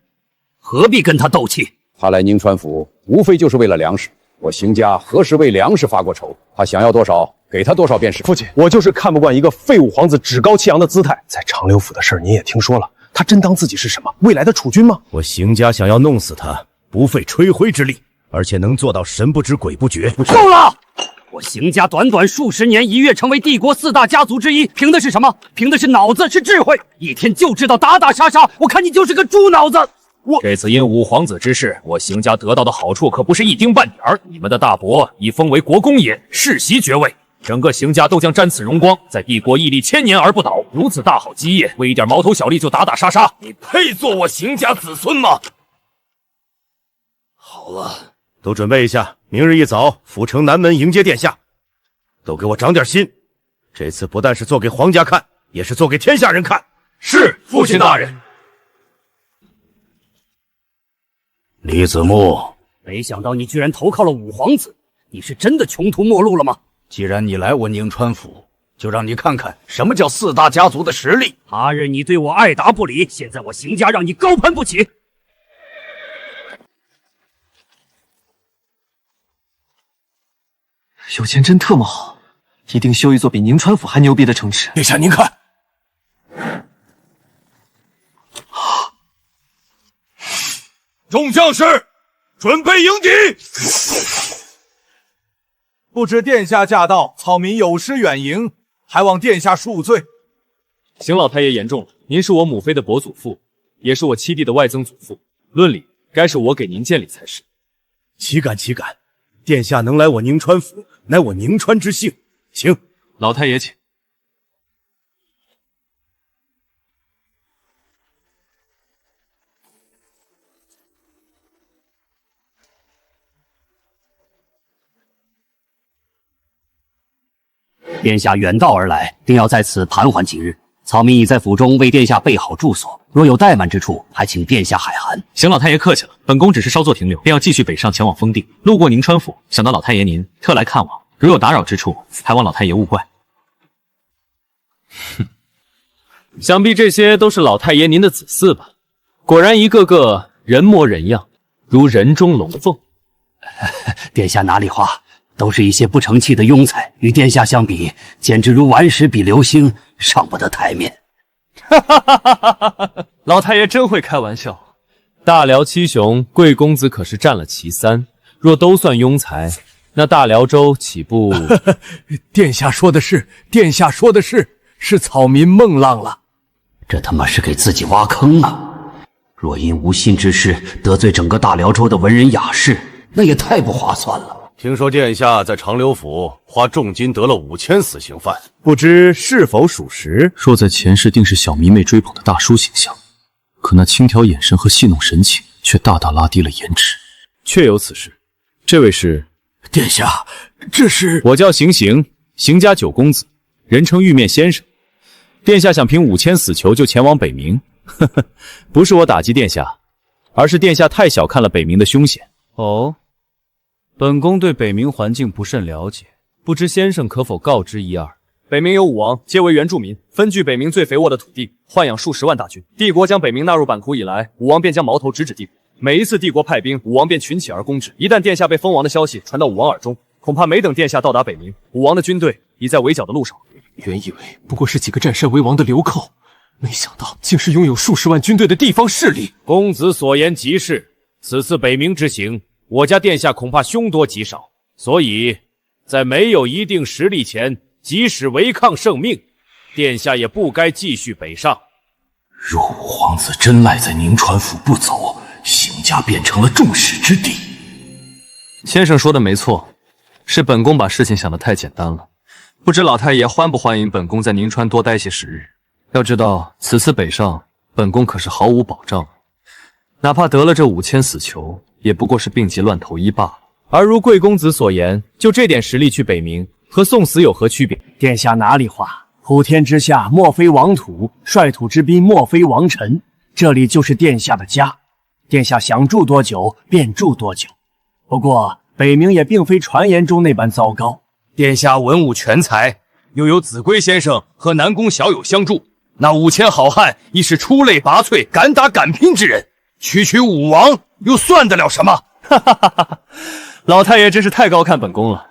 何必跟他斗气？他来宁川府，无非就是为了粮食。我邢家何时为粮食发过愁？他想要多少，给他多少便是。父亲，我就是看不惯一个废物皇子趾高气扬的姿态。在长留府的事您也听说了，他真当自己是什么未来的储君吗？我邢家想要弄死他，不费吹灰之力，而且能做到神不知鬼不觉。够了！我邢家短短数十年一跃成为帝国4大家族之一，凭的是什么？凭的是脑子，是智慧。一天就知道打打杀杀，我看你就是个猪脑子。这次因五皇子之事，我邢家得到的好处可不是一丁半点儿。你们的大伯已封为国公爷，世袭爵位，整个邢家都将沾此荣光，在帝国屹立千年而不倒。如此大好基业，为一点毛头小利就打打杀杀，你配做我邢家子孙吗？好了，都准备一下，明日一早府城南门迎接殿下。都给我长点心，这次不但是做给皇家看，也是做给天下人看。是，父亲大人。李子木，没想到你居然投靠了五皇子，你是真的穷途末路了吗？既然你来我宁川府，就让你看看什么叫四大家族的实力。他日你对我爱答不理，现在我邢家让你高攀不起。有钱真特么好，一定修一座比宁川府还牛逼的城池。殿下您看，众将士准备迎敌。不知殿下驾到，草民有失远迎，还望殿下恕罪。邢老太爷言重了，您是我母妃的伯祖父，也是我七弟的外曾祖父，论理该是我给您见礼才是。岂敢岂敢！殿下能来我宁川府，乃我宁川之幸。请老太爷请。殿下远道而来，定要在此盘桓几日。草民已在府中为殿下备好住所，若有怠慢之处，还请殿下海涵。邢老太爷客气了，本宫只是稍作停留，便要继续北上前往封地。路过宁川府，想到老太爷您特来看望，如有打扰之处，还望老太爷勿怪。哼，想必这些都是老太爷您的子嗣吧？果然一个个人模人样，如人中龙凤。殿下哪里话，都是一些不成器的庸才，与殿下相比，简直如顽石比流星，上不得台面。老太爷真会开玩笑。大辽七雄，贵公子可是占了其三，若都算庸才，那大辽州岂不……殿下说的是，殿下说的是草民孟浪了。这他妈是给自己挖坑啊！若因无心之事得罪整个大辽州的文人雅士，那也太不划算了。听说殿下在长留府花重金得了5000死刑犯，不知是否属实？若在前世定是小迷妹追捧的大叔形象，可那轻佻眼神和戏弄神情却大大拉低了颜值。确有此事。这位是？殿下，这是……我叫邢行，邢家九公子，人称玉面先生。殿下想凭5000死囚就前往北冥，呵呵，不是我打击殿下，而是殿下太小看了北冥的凶险。哦。本宫对北冥环境不甚了解，不知先生可否告知一二？北冥有5王，皆为原住民，分据北冥最肥沃的土地，豢养数十万大军。帝国将北冥纳入版图以来，5王便将矛头直指帝国。每一次帝国派兵，5王便群起而攻之。一旦殿下被封王的消息传到5王耳中，恐怕没等殿下到达北冥，5王的军队已在围剿的路上。原以为不过是几个占山为王的流寇，没想到竟是拥有数十万军队的地方势力。公子所言极是，此次北冥之行，我家殿下恐怕凶多吉少，所以在没有一定实力前，即使违抗圣命，殿下也不该继续北上。若五皇子真赖在宁川府不走，邢家变成了众矢之的。先生说的没错，是本宫把事情想得太简单了。不知老太爷欢不欢迎本宫在宁川多待些时日？要知道，此次北上，本宫可是毫无保障，哪怕得了这5000死囚，也不过是病急乱投医罢了。而如贵公子所言，就这点实力去北冥，和送死有何区别？殿下哪里话？普天之下莫非王土，率土之滨莫非王臣，这里就是殿下的家，殿下想住多久便住多久。不过北冥也并非传言中那般糟糕，殿下文武全才，又有子规先生和南宫小友相助，那5000好汉亦是出类拔萃、敢打敢拼之人。区5王又算得了什么？哈哈哈哈！老太爷真是太高看本宫了。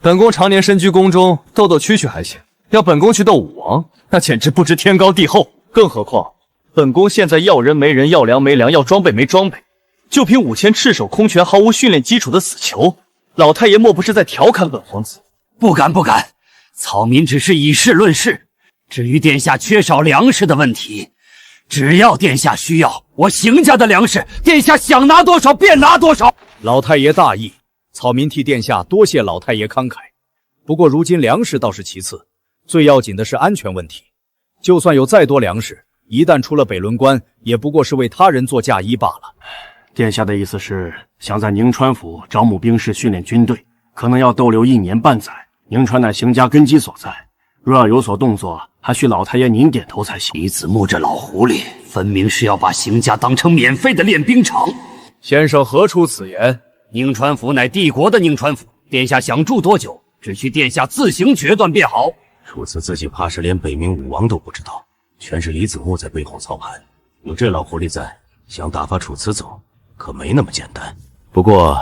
本宫常年身居宫中，斗区还行，要本宫去斗5王，那简直不知天高地厚。更何况本宫现在要人没人，要粮没粮，要装备没装备，就凭5000赤手空拳、毫无训练基础的死囚，老太爷莫不是在调侃本皇子？不敢不敢，草民只是以事论事。至于殿下缺少粮食的问题，只要殿下需要，我邢家的粮食，殿下想拿多少便拿多少。老太爷大义，草民替殿下多谢老太爷慷慨。不过如今粮食倒是其次，最要紧的是安全问题。就算有再多粮食，一旦出了北仑关，也不过是为他人做嫁衣罢了。殿下的意思是想在宁川府招募兵士训练军队，可能要逗留1年半载。宁川乃邢家根基所在，若要有所动作，还需老太爷您点头才行。李子木这老狐狸，分明是要把邢家当成免费的练兵场。先生何出此言？宁川府乃帝国的宁川府，殿下想住多久，只需殿下自行决断便好。楚辞自己怕是连北冥武王都不知道，全是李子木在背后操盘。有这老狐狸在，想打发楚辞走，可没那么简单。不过，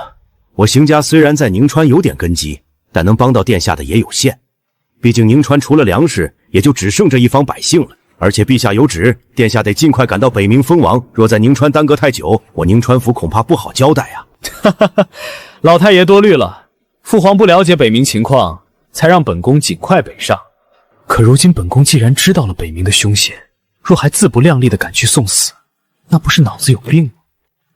我邢家虽然在宁川有点根基，但能帮到殿下的也有限。毕竟宁川除了粮食，也就只剩这一方百姓了。而且陛下有旨，殿下得尽快赶到北冥封王。若在宁川耽搁太久，我宁川府恐怕不好交代啊。老太爷多虑了，父皇不了解北冥情况，才让本宫尽快北上。可如今本宫既然知道了北冥的凶险，若还自不量力的赶去送死，那不是脑子有病吗？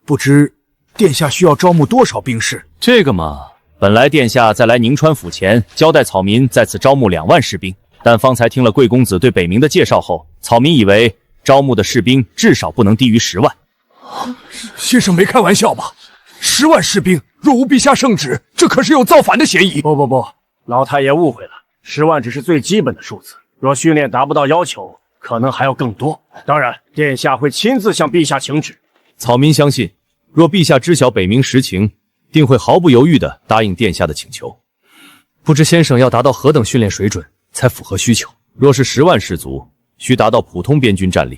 不知殿下需要招募多少兵士？这个嘛，本来殿下在来宁川府前交代草民在此招募2万士兵，但方才听了贵公子对北冥的介绍后，草民以为招募的士兵至少不能低于10万。先生没开玩笑吧？10万士兵，若无陛下圣旨，这可是有造反的嫌疑。不，老太爷误会了，10万只是最基本的数字，若训练达不到要求，可能还要更多。当然，殿下会亲自向陛下请旨。草民相信，若陛下知晓北冥实情，定会毫不犹豫地答应殿下的请求。不知先生要达到何等训练水准才符合需求？若是10万士卒，需达到普通边军战力；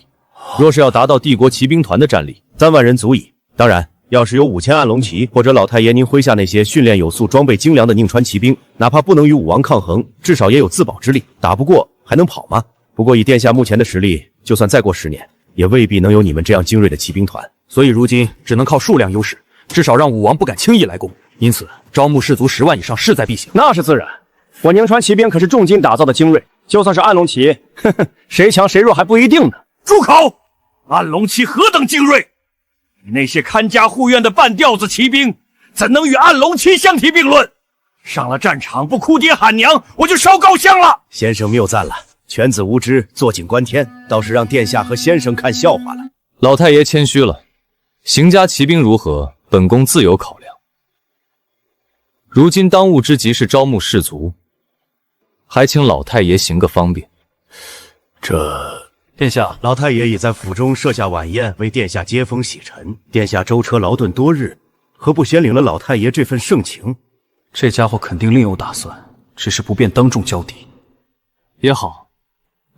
若是要达到帝国骑兵团的战力，3万人足矣。当然，要是有5000暗龙骑，或者老太爷您麾下那些训练有素、装备精良的宁川骑兵，哪怕不能与武王抗衡，至少也有自保之力。打不过还能跑吗？不过以殿下目前的实力，就算再过10年，也未必能有你们这样精锐的骑兵团。所以如今只能靠数量优势，至少让武王不敢轻易来攻。因此，招募士卒10万以上势在必行。那是自然，我宁川骑兵可是重金打造的精锐，就算是暗龙骑，谁强谁弱还不一定呢。住口！暗龙骑何等精锐？你那些看家护院的半吊子骑兵，怎能与暗龙骑相提并论？上了战场不哭爹喊娘，我就烧高香了。先生谬赞了，犬子无知，坐井观天，倒是让殿下和先生看笑话了。老太爷谦虚了，邢家骑兵如何，本宫自有考量。如今当务之急是招募士卒，还请老太爷行个方便。殿下，老太爷已在府中设下晚宴，为殿下接风洗尘。殿下舟车劳顿多日，何不先领了老太爷这份盛情？这家伙肯定另有打算，只是不便当众交底。也好，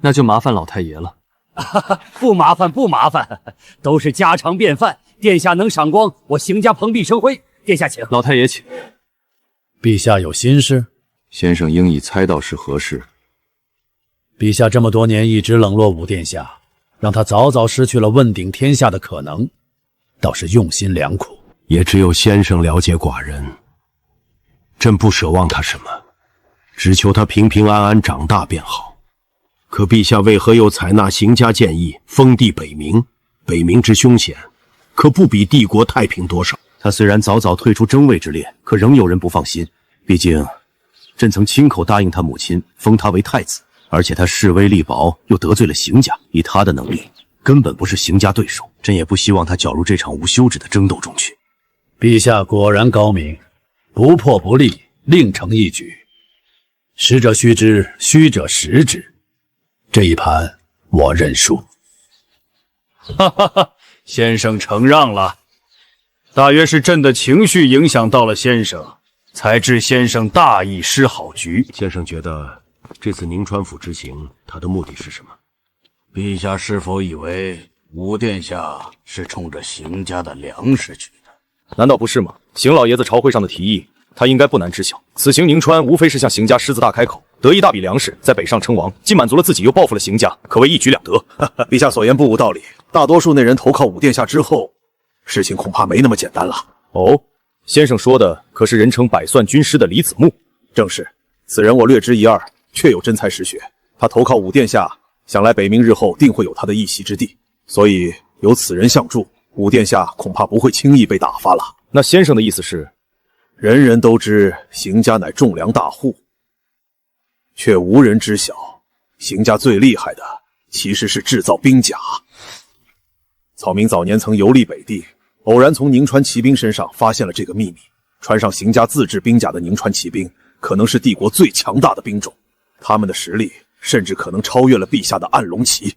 那就麻烦老太爷了。不麻烦，都是家常便饭。殿下能赏光，我邢家蓬荜生辉。殿下请。老太爷请。陛下有心事？先生应已猜到是何事。陛下这么多年一直冷落武殿下，让他早早失去了问鼎天下的可能，倒是用心良苦。也只有先生了解寡人，朕不奢望他什么，只求他平平安安长大便好。可陛下为何又采纳邢家建议，封地北冥？北冥之凶险，可不比帝国太平多少。他虽然早早退出争位之列，可仍有人不放心。毕竟，朕曾亲口答应他母亲，封他为太子。而且他势威力薄，又得罪了邢家，以他的能力，根本不是邢家对手。朕也不希望他搅入这场无休止的争斗中去。陛下果然高明，不破不立，另成一举。实者虚之，虚者实之。这一盘我认输。先生承让了，大约是朕的情绪影响到了先生，才致先生大意失好局。先生觉得这次宁川府之行，他的目的是什么？陛下是否以为吴殿下是冲着邢家的粮食去的？难道不是吗？邢老爷子朝会上的提议，他应该不难知晓。此行宁川，无非是向邢家狮子大开口，得一大笔粮食，在北上称王，既满足了自己，又报复了邢家，可谓一举两得。陛下所言不无道理。大多数那人投靠武殿下之后，事情恐怕没那么简单了。哦，先生说的可是人称百算军师的李子木？正是，此人我略知一二，确有真才实学。他投靠武殿下，想来北冥日后定会有他的一席之地。所以有此人相助，武殿下恐怕不会轻易被打发了。那先生的意思是，人人都知邢家乃种粮大户，却无人知晓，邢家最厉害的其实是制造兵甲。草民早年曾游历北地，偶然从宁川骑兵身上发现了这个秘密。穿上邢家自制兵甲的宁川骑兵，可能是帝国最强大的兵种，他们的实力甚至可能超越了陛下的暗龙旗。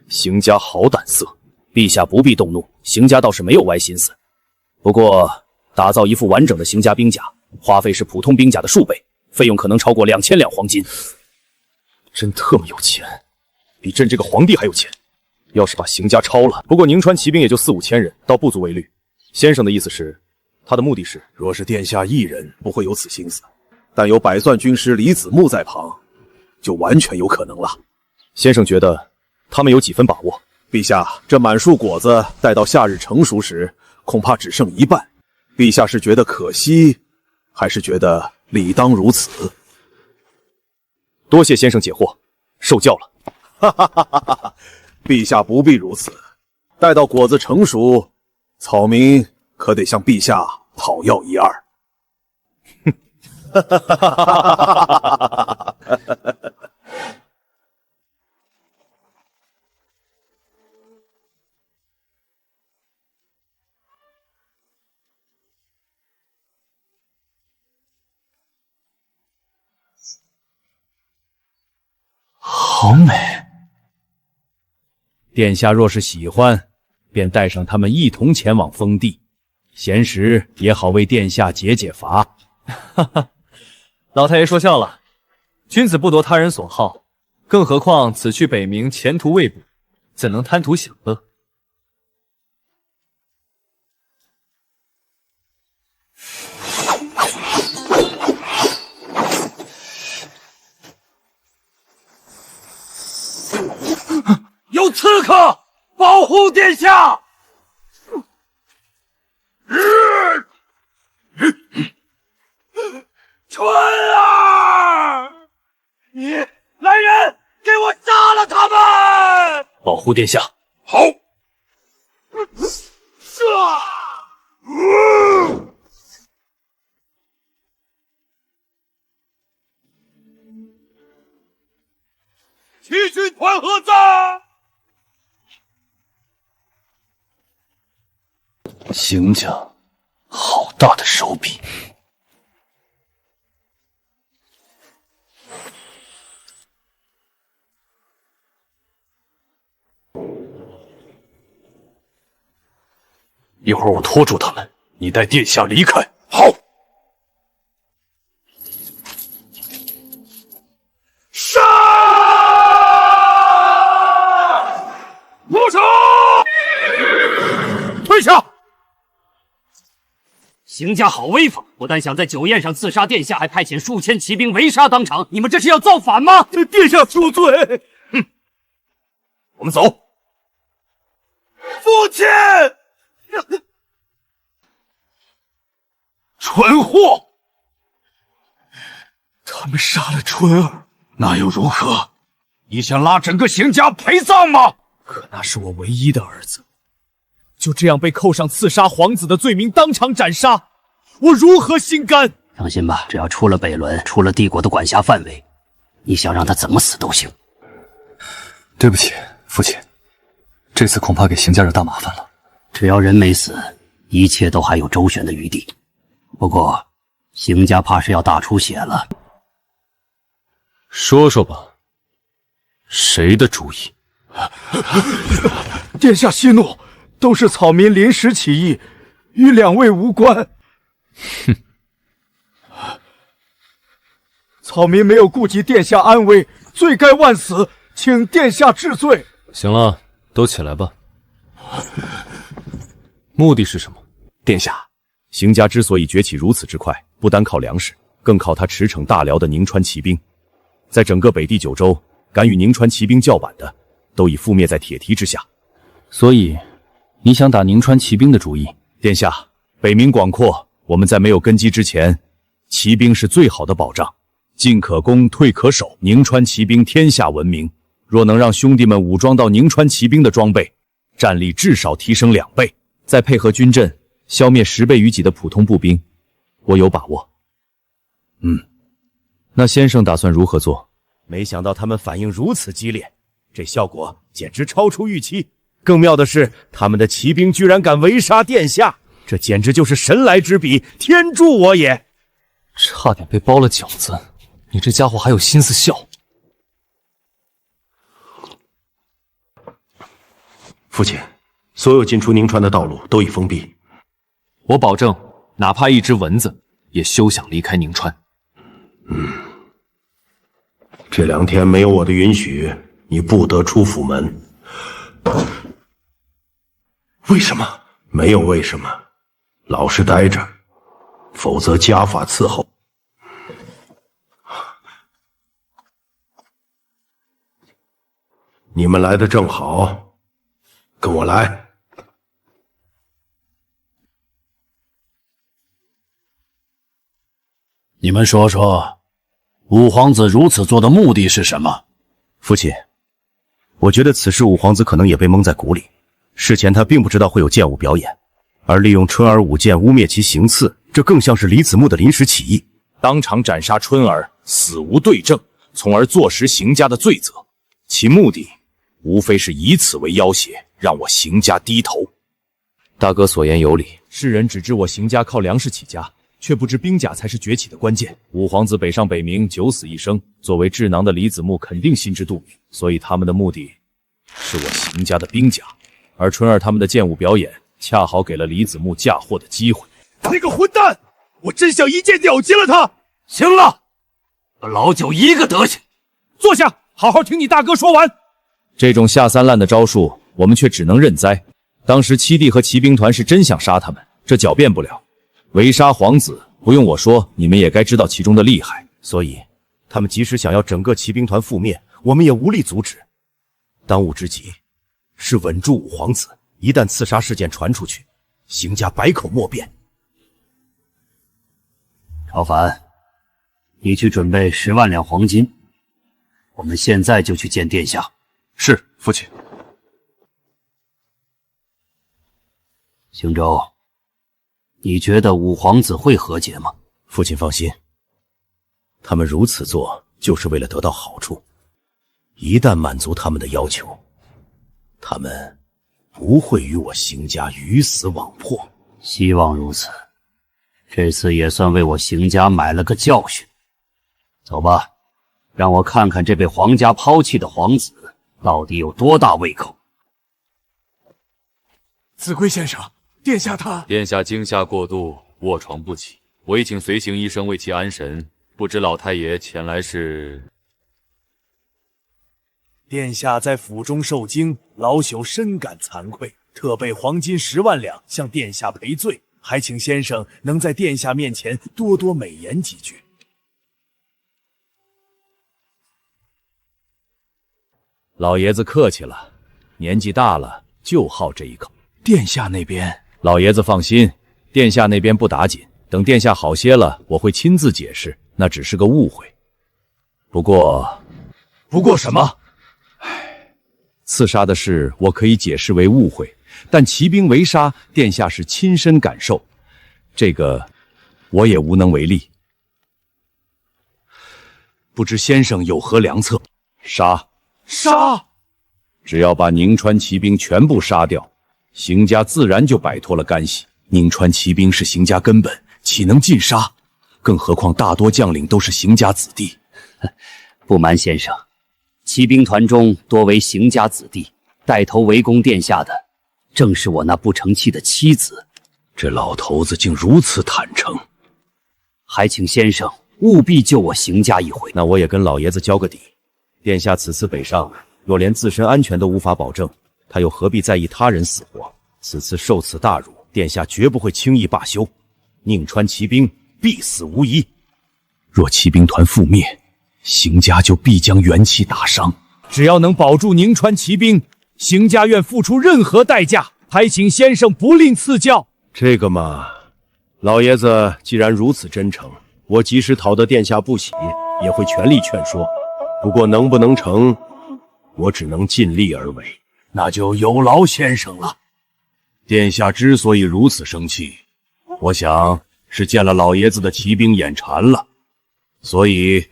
邢家好胆色，陛下不必动怒，邢家倒是没有歪心思。不过，打造一副完整的邢家兵甲，花费是普通兵甲的数倍，费用可能超过2000两黄金。真特么有钱，比朕这个皇帝还有钱。要是把邢家抄了，不过宁川骑兵也就4、5千人，倒不足为虑。先生的意思是，他的目的是，若是殿下一人，不会有此心思，但有百算军师李子木在旁，就完全有可能了。先生觉得他们有几分把握？陛下，这满树果子待到夏日成熟时，恐怕只剩一半。陛下是觉得可惜，还是觉得理当如此？多谢先生解惑，受教了。哈哈哈哈哈！陛下不必如此，待到果子成熟，草民可得向陛下讨要一二。哈哈哈哈哈！好美。殿下若是喜欢，便带上他们一同前往封地，闲时也好为殿下解解乏。哈哈，老太爷说笑了，君子不夺他人所好，更何况此去北冥前途未卜，怎能贪图享乐？有刺客保护殿下！春儿，你来人，给我杀了他们！保护殿下。好。齐军团何在？邢家好大的手笔。一会儿我拖住他们，你带殿下离开。好。杀！住手！退下！邢家好威风，不但想在酒宴上刺杀殿下，还派遣数千骑兵围杀当场。你们这是要造反吗？殿下恕罪。哼，我们走。父亲，蠢货！他们杀了春儿，那又如何？你想拉整个邢家陪葬吗？可那是我唯一的儿子，就这样被扣上刺杀皇子的罪名，当场斩杀，我如何心甘？放心吧，只要出了北仑，出了帝国的管辖范围，你想让他怎么死都行。对不起，父亲，这次恐怕给邢家惹大麻烦了。只要人没死，一切都还有周旋的余地。不过，邢家怕是要大出血了。说说吧，谁的主意？殿下息怒，都是草民临时起意，与两位无关。哼，草民没有顾及殿下安危，罪该万死，请殿下治罪。行了，都起来吧。目的是什么？殿下，邢家之所以崛起如此之快，不单靠粮食，更靠他驰骋大辽的宁川骑兵。在整个北地九州，敢与宁川骑兵叫板的，都已覆灭在铁蹄之下。所以，你想打宁川骑兵的主意？殿下，北冥广阔，我们在没有根基之前，骑兵是最好的保障。进可攻，退可守，宁川骑兵天下闻名，若能让兄弟们武装到宁川骑兵的装备，战力至少提升2倍，再配合军阵，消灭10倍于己的普通步兵，我有把握。那先生打算如何做？没想到他们反应如此激烈，这效果简直超出预期。更妙的是，他们的骑兵居然敢围杀殿下，这简直就是神来之笔，天助我也！差点被包了饺子，你这家伙还有心思笑？父亲，所有进出宁川的道路都已封闭。我保证，哪怕一只蚊子也休想离开宁川。这2天没有我的允许，你不得出府门。为什么？没有为什么，老实待着，否则家法伺候。你们来的正好，跟我来。你们说说，五皇子如此做的目的是什么？父亲，我觉得此时五皇子可能也被蒙在鼓里。事前他并不知道会有剑舞表演，而利用春儿舞剑污蔑其行刺，这更像是李子木的临时起意，当场斩杀春儿，死无对证，从而坐实邢家的罪责。其目的无非是以此为要挟，让我邢家低头。大哥所言有理，世人只知我邢家靠粮食起家，却不知兵甲才是崛起的关键。五皇子北上北冥，九死一生，作为智囊的李子木肯定心知肚明，所以他们的目的是我邢家的兵甲，而春儿他们的剑舞表演恰好给了李子木嫁祸的机会。那个混蛋，我真想一剑了结了他！行了，老九一个德行，坐下，好好听你大哥说完。这种下三滥的招数，我们却只能认栽。当时七弟和骑兵团是真想杀他们，这狡辩不了。围杀皇子，不用我说，你们也该知道其中的厉害。所以，他们即使想要整个骑兵团覆灭，我们也无力阻止。当务之急是稳住五皇子，一旦刺杀事件传出去，邢家百口莫辩。朝凡，你去准备10万两黄金，我们现在就去见殿下。是，父亲。邢州，你觉得五皇子会和解吗？父亲放心，他们如此做就是为了得到好处。一旦满足他们的要求，他们不会与我邢家鱼死网破。希望如此，这次也算为我邢家买了个教训。走吧，让我看看这被皇家抛弃的皇子到底有多大胃口。子规先生，殿下他……殿下惊吓过度，卧床不起，我已请随行医生为其安神。不知老太爷前来是？殿下在府中受惊，老朽深感惭愧，特备黄金10万两向殿下赔罪，还请先生能在殿下面前多多美言几句。老爷子客气了，年纪大了就好这一口。殿下那边，老爷子放心，殿下那边不打紧，等殿下好些了，我会亲自解释，那只是个误会。不过什么？刺杀的事我可以解释为误会，但骑兵围杀，殿下是亲身感受，这个我也无能为力。不知先生有何良策？杀！只要把宁川骑兵全部杀掉，邢家自然就摆脱了干系。宁川骑兵是邢家根本，岂能尽杀？更何况大多将领都是邢家子弟。不瞒先生，骑兵团中多为邢家子弟，带头围攻殿下的正是我那不成器的妻子。这老头子竟如此坦诚，还请先生务必救我邢家一回。那我也跟老爷子交个底，殿下此次北上，若连自身安全都无法保证，他又何必在意他人死活？此次受此大辱，殿下绝不会轻易罢休，宁川骑兵必死无疑。若骑兵团覆灭，邢家就必将元气大伤。只要能保住宁川骑兵，邢家愿付出任何代价，还请先生不吝赐教。这个嘛，老爷子既然如此真诚，我即使讨得殿下不喜，也会全力劝说。不过能不能成，我只能尽力而为。那就有劳先生了。殿下之所以如此生气，我想是见了老爷子的骑兵眼馋了，所以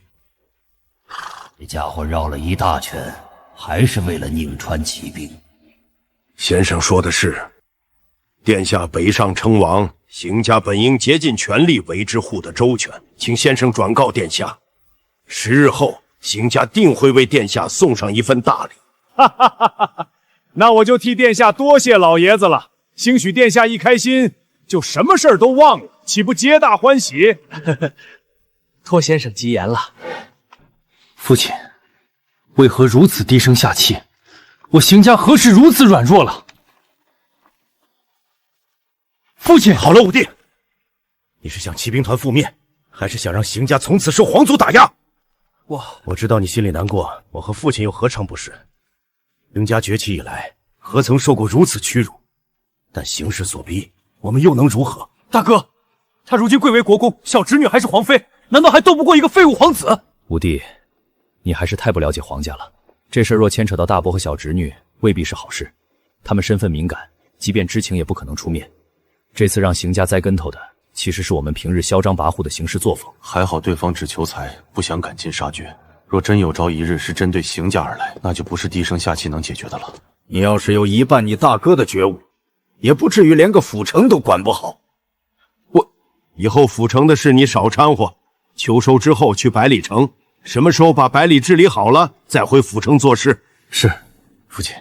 这家伙绕了一大圈，还是为了宁川骑兵。先生说的是，殿下北上称王，邢家本应竭尽全力为之护得周全，请先生转告殿下，10日后邢家定会为殿下送上一份大礼。哈哈哈哈哈！那我就替殿下多谢老爷子了，兴许殿下一开心，就什么事儿都忘了，岂不皆大欢喜？托先生吉言了。父亲，为何如此低声下气？我邢家何时如此软弱了？父亲，好了，武帝，你是向骑兵团覆灭，还是想让邢家从此受皇族打压？我知道你心里难过，我和父亲又何尝不是？邢家崛起以来，何曾受过如此屈辱？但形势所逼，我们又能如何？大哥，他如今贵为国公，小侄女还是皇妃，难道还斗不过一个废物皇子？武帝，你还是太不了解皇家了。这事若牵扯到大伯和小侄女，未必是好事。他们身份敏感，即便知情也不可能出面。这次让邢家栽跟头的，其实是我们平日嚣张跋扈的行事作风。还好对方只求财，不想赶尽杀绝。若真有朝一日是针对邢家而来，那就不是低声下气能解决的了。你要是有一半你大哥的觉悟，也不至于连个府城都管不好。以后府城的事你少掺和，秋收之后去百里城，什么时候把百里治理好了，再回府城做事。是，父亲。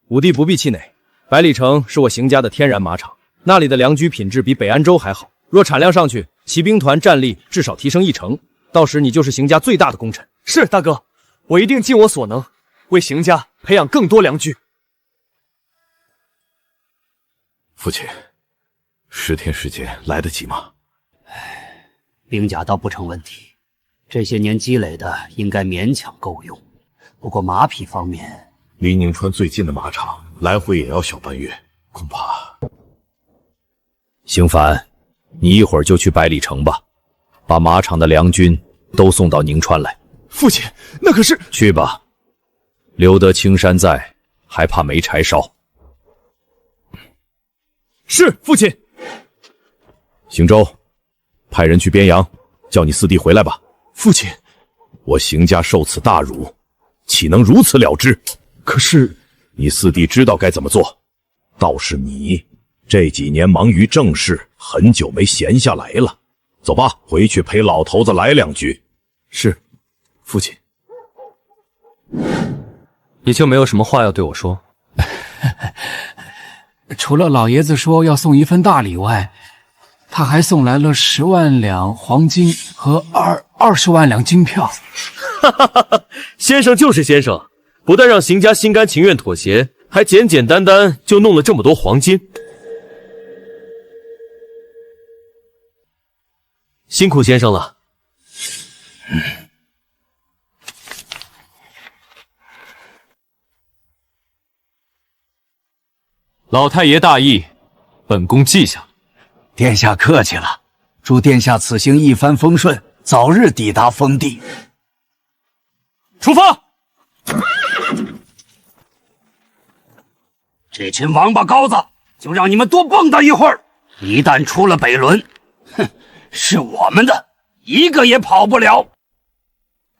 武帝不必气馁，百里城是我邢家的天然马场，那里的良驹品质比北安州还好。若产量上去，骑兵团战力至少提升1成，到时你就是邢家最大的功臣。是，大哥，我一定尽我所能，为邢家培养更多良驹。父亲，10天时间来得及吗？兵甲倒不成问题，这些年积累的应该勉强够用。不过马匹方面，离宁川最近的马场来回也要小半月，恐怕……邢凡，你一会儿就去百里城吧，把马场的良军都送到宁川来。父亲，那可是……去吧，留得青山在，还怕没柴烧。是，父亲。邢州，派人去边阳，叫你四弟回来吧。父亲，我邢家受此大辱，岂能如此了之？可是你四弟知道该怎么做，倒是你这几年忙于政事，很久没闲下来了。走吧，回去陪老头子来2句。是，父亲。你就没有什么话要对我说？除了老爷子说要送一份大礼外，他还送来了10万两黄金和20万两金票。先生就是先生，不但让邢家心甘情愿妥协，还简简单单就弄了这么多黄金。辛苦先生了。老太爷大义，本宫记下。殿下客气了，祝殿下此行一帆风顺，早日抵达封地。出发！这群王八羔子，就让你们多蹦跶一会儿。一旦出了北仑，哼，是我们的，一个也跑不了。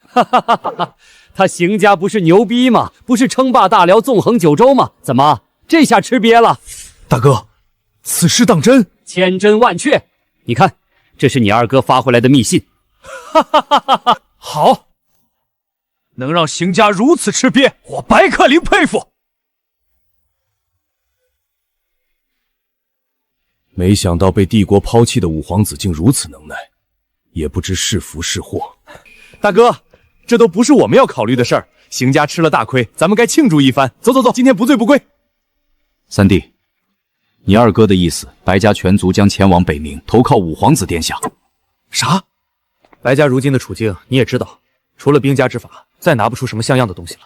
哈哈哈哈！他邢家不是牛逼吗？不是称霸大辽、纵横九州吗？怎么这下吃瘪了？大哥，此事当真？千真万确。你看，这是你二哥发回来的密信。哈哈哈哈哈！好，能让邢家如此吃瘪，我白克林佩服。没想到被帝国抛弃的五皇子竟如此能耐，也不知是福是祸。大哥，这都不是我们要考虑的事儿。邢家吃了大亏，咱们该庆祝一番。走走走，今天不醉不归。三弟，你二哥的意思，白家全族将前往北冥，投靠五皇子殿下。啥？白家如今的处境你也知道，除了兵家之法，再拿不出什么像样的东西了。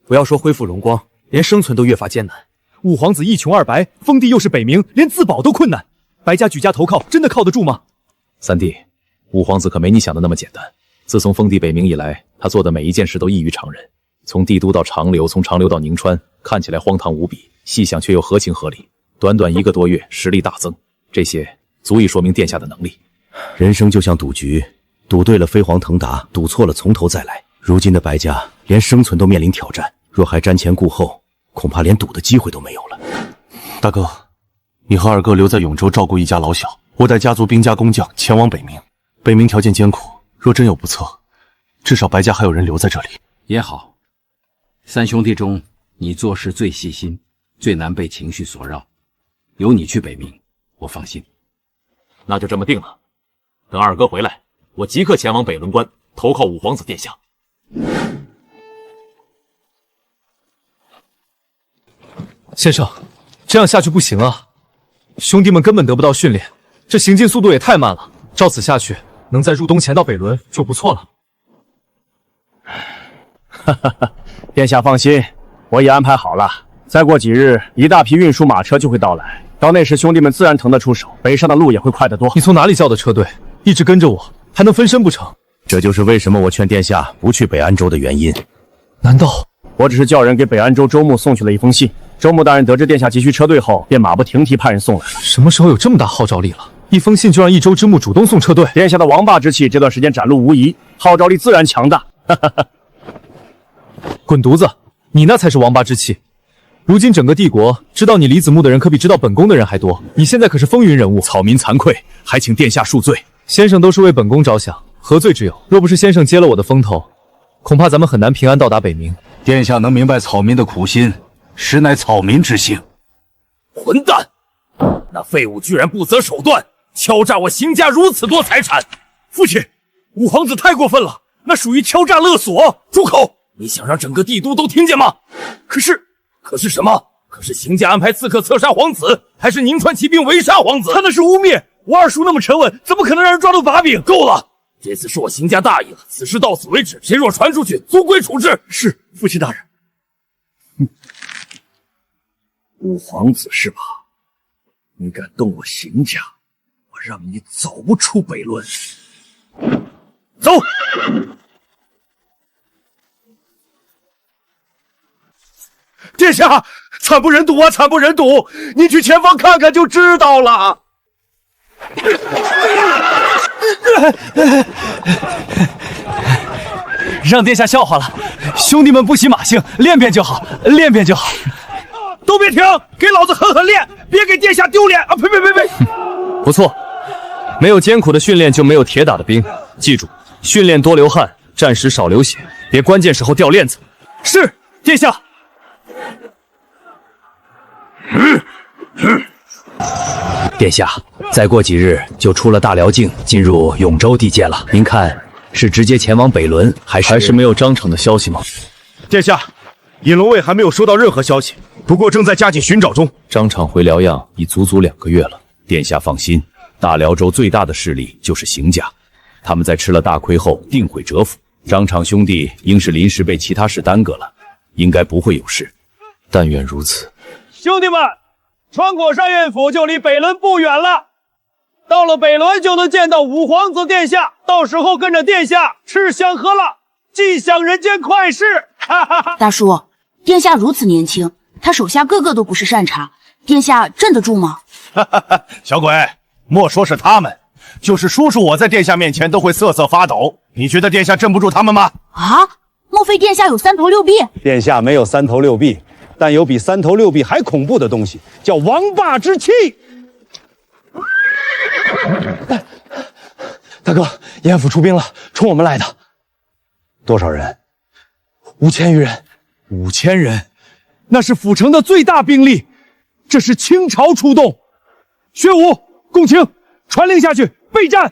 不要说恢复荣光，连生存都越发艰难。五皇子一穷二白，封地又是北冥，连自保都困难。白家举家投靠，真的靠得住吗？三弟，五皇子可没你想的那么简单。自从封地北冥以来，他做的每一件事都异于常人。从帝都到长留，从长留到宁川，看起来荒唐无比，细想却又合情合理。短短1个多月，实力大增，这些足以说明殿下的能力。人生就像赌局，赌对了飞黄腾达，赌错了从头再来。如今的白家连生存都面临挑战，若还瞻前顾后，恐怕连赌的机会都没有了。大哥，你和二哥留在永州照顾一家老小，我带家族兵家工匠前往北冥。北冥条件艰苦，若真有不测，至少白家还有人留在这里。也好，三兄弟中你做事最细心，最难被情绪所扰，由你去北冥，我放心。那就这么定了。等二哥回来，我即刻前往北仑关投靠五皇子殿下。先生，这样下去不行啊！兄弟们根本得不到训练，这行进速度也太慢了。照此下去，能在入冬前到北仑就不错了。殿下放心，我已安排好了。再过几日，一大批运输马车就会到来，到那时兄弟们自然腾得出手，北上的路也会快得多。你从哪里叫的车队？一直跟着我，还能分身不成？这就是为什么我劝殿下不去北安州的原因。难道我只是叫人给北安州州牧送去了一封信？州牧大人得知殿下急需车队后，便马不停蹄派人送来了。什么时候有这么大号召力了？一封信就让一州之牧主动送车队？殿下的王霸之气这段时间展露无遗，号召力自然强大。滚犊子！你那才是王霸之气。如今整个帝国知道你李子木的人可比知道本宫的人还多，你现在可是风云人物。草民惭愧，还请殿下恕罪。先生都是为本宫着想，何罪之有？若不是先生接了我的风头，恐怕咱们很难平安到达北冥。殿下能明白草民的苦心，实乃草民之幸。混蛋！那废物居然不择手段，敲诈我邢家如此多财产！父亲，五皇子太过分了，那属于敲诈勒索。住口！你想让整个帝都都听见吗？可是什么？可是邢家安排刺客刺杀皇子，还是宁川骑兵围杀皇子？他那是污蔑！我二叔那么沉稳，怎么可能让人抓到把柄？够了！这次是我邢家大意了，此事到此为止。谁若传出去，足归处置。是，父亲大人。五皇子是吧？你敢动我邢家，我让你走不出北仑。走！殿下，惨不忍睹啊！惨不忍睹！您去前方看看就知道了。让殿下笑话了，兄弟们不习马性，练练就好，练练就好。都别停，给老子狠狠练，别给殿下丢脸啊！呸！不错，没有艰苦的训练就没有铁打的兵。记住，训练多流汗，战时少流血，别关键时候掉链子。是，殿下。殿下，再过几日就出了大辽境，进入永州地界了。您看，是直接前往北仑，还是没有章程的消息吗？殿下，引龙卫还没有收到任何消息，不过正在加紧寻找中。张敞回辽阳已足足2个月了，殿下放心，大辽州最大的势力就是邢家，他们在吃了大亏后定会折服。张敞兄弟应是临时被其他事耽搁了，应该不会有事。但愿如此。兄弟们，川果山院府就离北仑不远了，到了北仑就能见到五皇子殿下，到时候跟着殿下吃香喝辣，尽享人间快事。哈哈哈！大叔，殿下如此年轻，他手下个个都不是善茬，殿下镇得住吗？哈哈哈！小鬼，莫说是他们，就是叔叔我在殿下面前都会瑟瑟发抖。你觉得殿下镇不住他们吗？啊？莫非殿下有3头6臂？殿下没有3头6臂。但有比3头6臂还恐怖的东西，叫王霸之气。大哥，燕府出兵了，冲我们来的。多少人？5000余人。5000人，那是府城的最大兵力，这是倾巢出动。薛武、共青，传令下去，备战。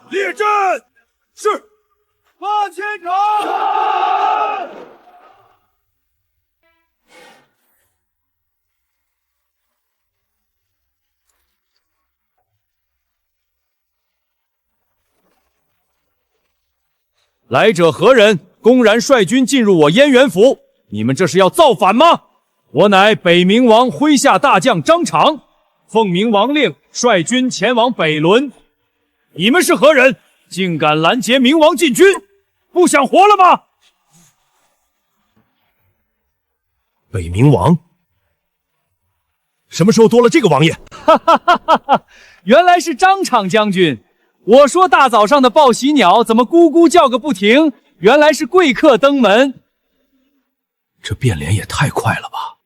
列阵！是，发前场。来者何人？公然率军进入我燕元府，你们这是要造反吗？我乃北冥王麾下大将张敞，奉明王令，率军前往北仑。你们是何人？竟敢拦截明王进军，不想活了吗？北冥王，什么时候多了这个王爷？哈哈哈哈哈！原来是张敞将军。我说大早上的报喜鸟怎么咕咕叫个不停？原来是贵客登门。这变脸也太快了吧！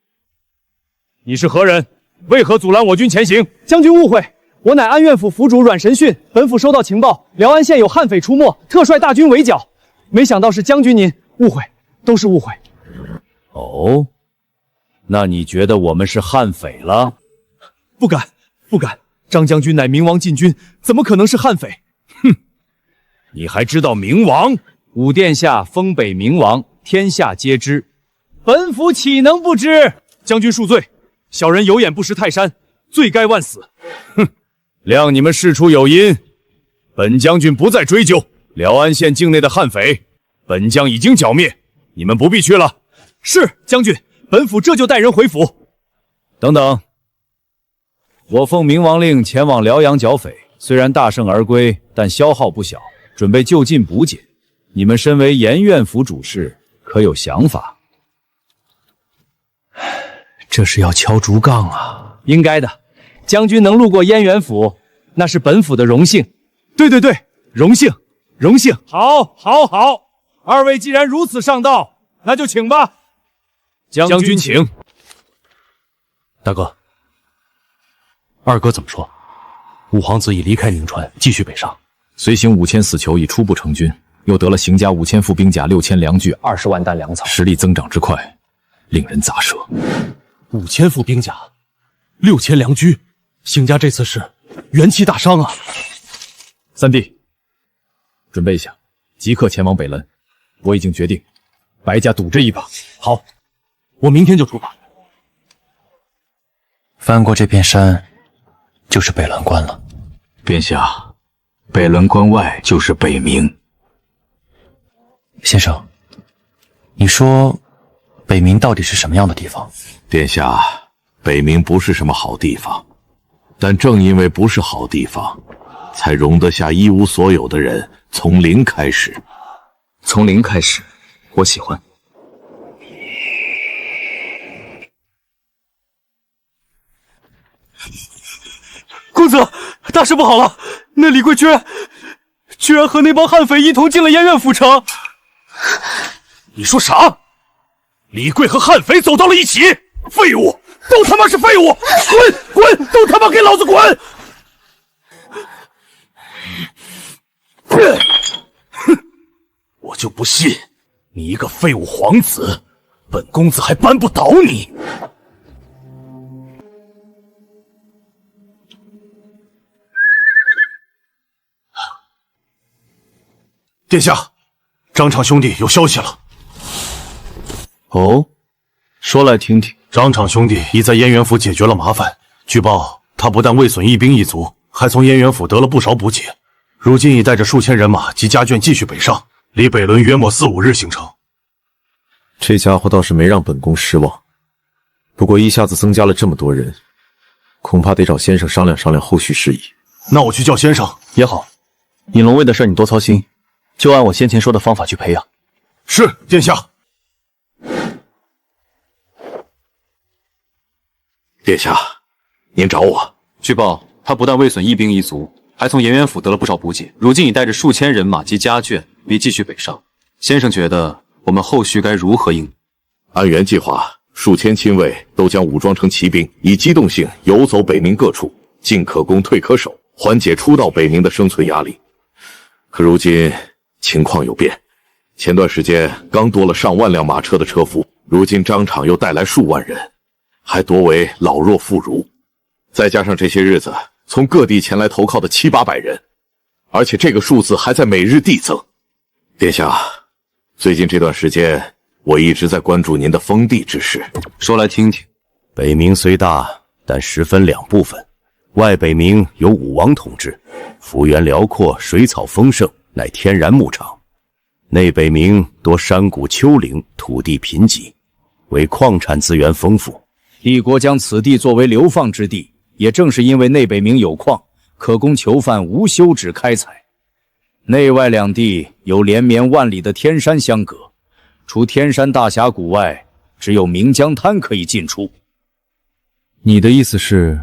你是何人？为何阻拦我军前行？将军误会，我乃安苑府府主阮神训。本府收到情报，辽安县有悍匪出没，特率大军围剿。没想到是将军您，误会，都是误会。哦，那你觉得我们是悍匪了？不敢，不敢。张将军乃明王禁军，怎么可能是悍匪？哼，你还知道明王？武殿下封北冥王，天下皆知。本府岂能不知？将军恕罪，小人有眼不识泰山，罪该万死。哼，谅你们事出有因，本将军不再追究。辽安县境内的悍匪，本将已经剿灭，你们不必去了。是将军，本府这就带人回府。等等。我奉明王令前往辽阳剿匪，虽然大胜而归，但消耗不小，准备就近补给。你们身为盐院府主事，可有想法？这是要敲竹杠啊！应该的，将军能路过燕元府，那是本府的荣幸。对对对，荣幸，荣幸。好，好，好！二位既然如此上道，那就请吧。将军请。大哥。二哥怎么说？五皇子已离开宁川，继续北上。随行5000死囚已初步成军，又得了邢家5000副兵甲、6000粮具、20万担粮草，实力增长之快，令人咋舌。5000副兵甲，6000粮居，邢家这次是元气大伤啊！三弟，准备一下，即刻前往北仑。我已经决定，白家赌这一把。好，我明天就出发。翻过这片山，就是北仑关了。殿下，北仑关外就是北冥。先生，你说北冥到底是什么样的地方？殿下，北冥不是什么好地方，但正因为不是好地方，才容得下一无所有的人从零开始。从零开始，我喜欢。公子，大事不好了！那李贵居然和那帮悍匪一同进了燕苑府城。你说啥？李贵和悍匪走到了一起？废物，都他妈是废物！滚滚，都他妈给老子滚！哼，我就不信你一个废物皇子，本公子还扳不倒你！殿下，张敞兄弟有消息了。哦，说来听听。张敞兄弟已在燕元府解决了麻烦，据报他不但未损一兵一卒，还从燕元府得了不少补给。如今已带着数千人马及家眷继续北上，离北仑约莫4、5日行程。这家伙倒是没让本宫失望，不过一下子增加了这么多人，恐怕得找先生商量商量后续事宜。那我去叫先生也好。引龙卫的事你多操心，就按我先前说的方法去培养。是，殿下。殿下，您找我。据报，他不但未损一兵一卒，还从盐源府得了不少补给，如今已带着数千人马及家眷，必继续北上。先生觉得我们后续该如何应对？按原计划，数千亲卫都将武装成骑兵，以机动性游走北冥各处，进可攻，退可守，缓解初到北冥的生存压力。可如今情况有变，前段时间刚多了上万辆马车的车夫，如今张敞又带来数万人，还多为老弱妇孺，再加上这些日子从各地前来投靠的700、800人，而且这个数字还在每日递增。殿下，最近这段时间，我一直在关注您的封地之事，说来听听。北冥虽大，但实分2部分，外北冥由武王统治，幅员辽阔，水草丰盛，乃天然牧场；内北冥多山谷丘陵，土地贫瘠，为矿产资源丰富。帝国将此地作为流放之地，也正是因为内北冥有矿，可供囚犯无休止开采。内外两地有连绵万里的天山相隔，除天山大峡谷外，只有岷江滩可以进出。你的意思是，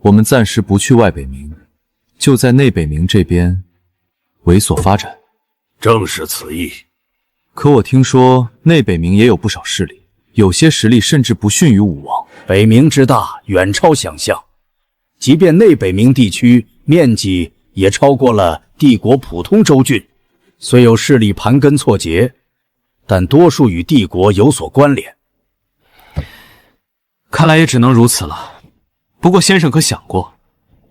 我们暂时不去外北冥，就在内北冥这边猥琐发展？正是此意。可我听说内北冥也有不少势力，有些实力甚至不逊于武王。北冥之大，远超想象。即便内北冥地区面积也超过了帝国普通州郡，虽有势力盘根错节，但多数与帝国有所关联。看来也只能如此了。不过先生可想过，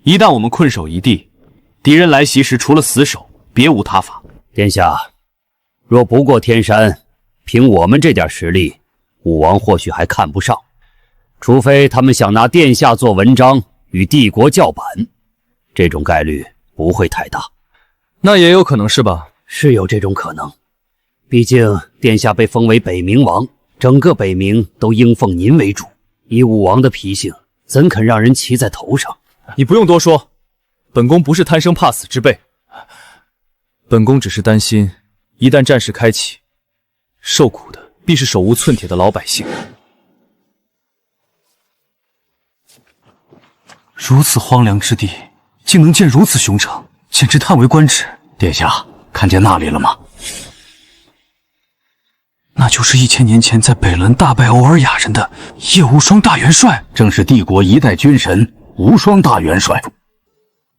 一旦我们困守一地，敌人来袭时除了死守，别无他法。殿下，若不过天山，凭我们这点实力，武王或许还看不上，除非他们想拿殿下做文章，与帝国叫板，这种概率不会太大。那也有可能是吧？是有这种可能，毕竟殿下被封为北冥王，整个北冥都应奉您为主。以武王的脾性，怎肯让人骑在头上？你不用多说，本宫不是贪生怕死之辈。本宫只是担心，一旦战事开启，受苦的必是手无寸铁的老百姓。如此荒凉之地，竟能建如此雄城，简直叹为观止。殿下，看见那里了吗？那就是1000年前在北仑大败欧尔雅人的叶无双大元帅，正是帝国一代军神无双大元帅。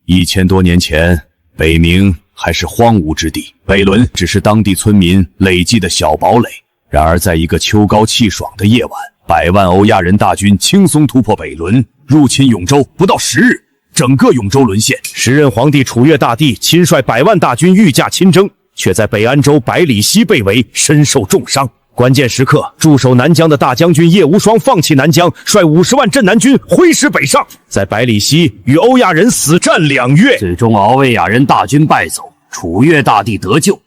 1000多年前，北冥还是荒芜之地，北仑只是当地村民累积的小堡垒。然而，在一个秋高气爽的夜晚，100万欧亚人大军轻松突破北仑，入侵永州，不到10日，整个永州沦陷。时任皇帝楚越大帝亲率100万大军御驾亲征，却在北安州百里奚被围，身受重伤。关键时刻，驻守南疆的大将军叶无双放弃南疆，率50万镇南军挥师北上，在百里奚与欧亚人死战2月，最终欧亚人大军败走，楚越大帝得救，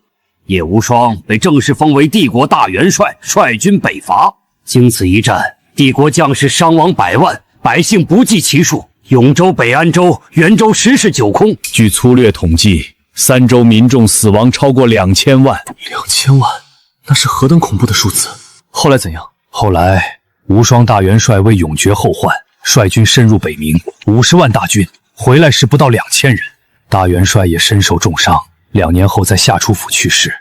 叶无双被正式封为帝国大元帅，率军北伐。经此一战，帝国将士伤亡100万，百姓不计其数，永州、北安州、元州10室9空。据粗略统计，3州民众死亡超过2000万。2000万，那是何等恐怖的数字！后来怎样？后来，无双大元帅为永绝后患，率军深入北冥，50万大军回来时不到2000人，大元帅也身受重伤，2年后在夏初府去世。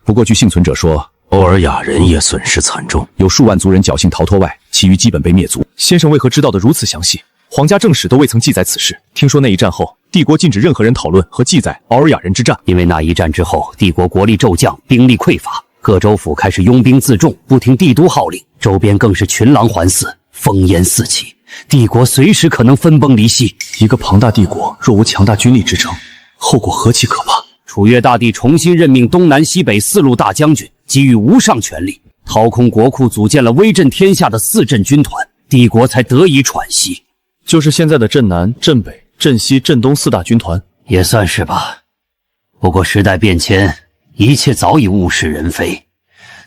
不过据幸存者说，欧尔雅人也损失惨重，有数万族人侥幸逃脱外，其余基本被灭族。先生为何知道的如此详细？皇家正史都未曾记载此事。听说那一战后，帝国禁止任何人讨论和记载奥尔雅人之战，因为那一战之后，帝国国力骤降，兵力匮乏，各州府开始拥兵自重，不听帝都号令，周边更是群狼环伺，烽烟四起，帝国随时可能分崩离析。一个庞大帝国若无强大军力支撑，后果何其可怕！楚越大帝重新任命东南西北4路大将军，给予无上权力，掏空国库，组建了威震天下的4镇军团，帝国才得以喘息。就是现在的镇南、镇北、镇西、镇东4大军团，也算是吧。不过时代变迁，一切早已物是人非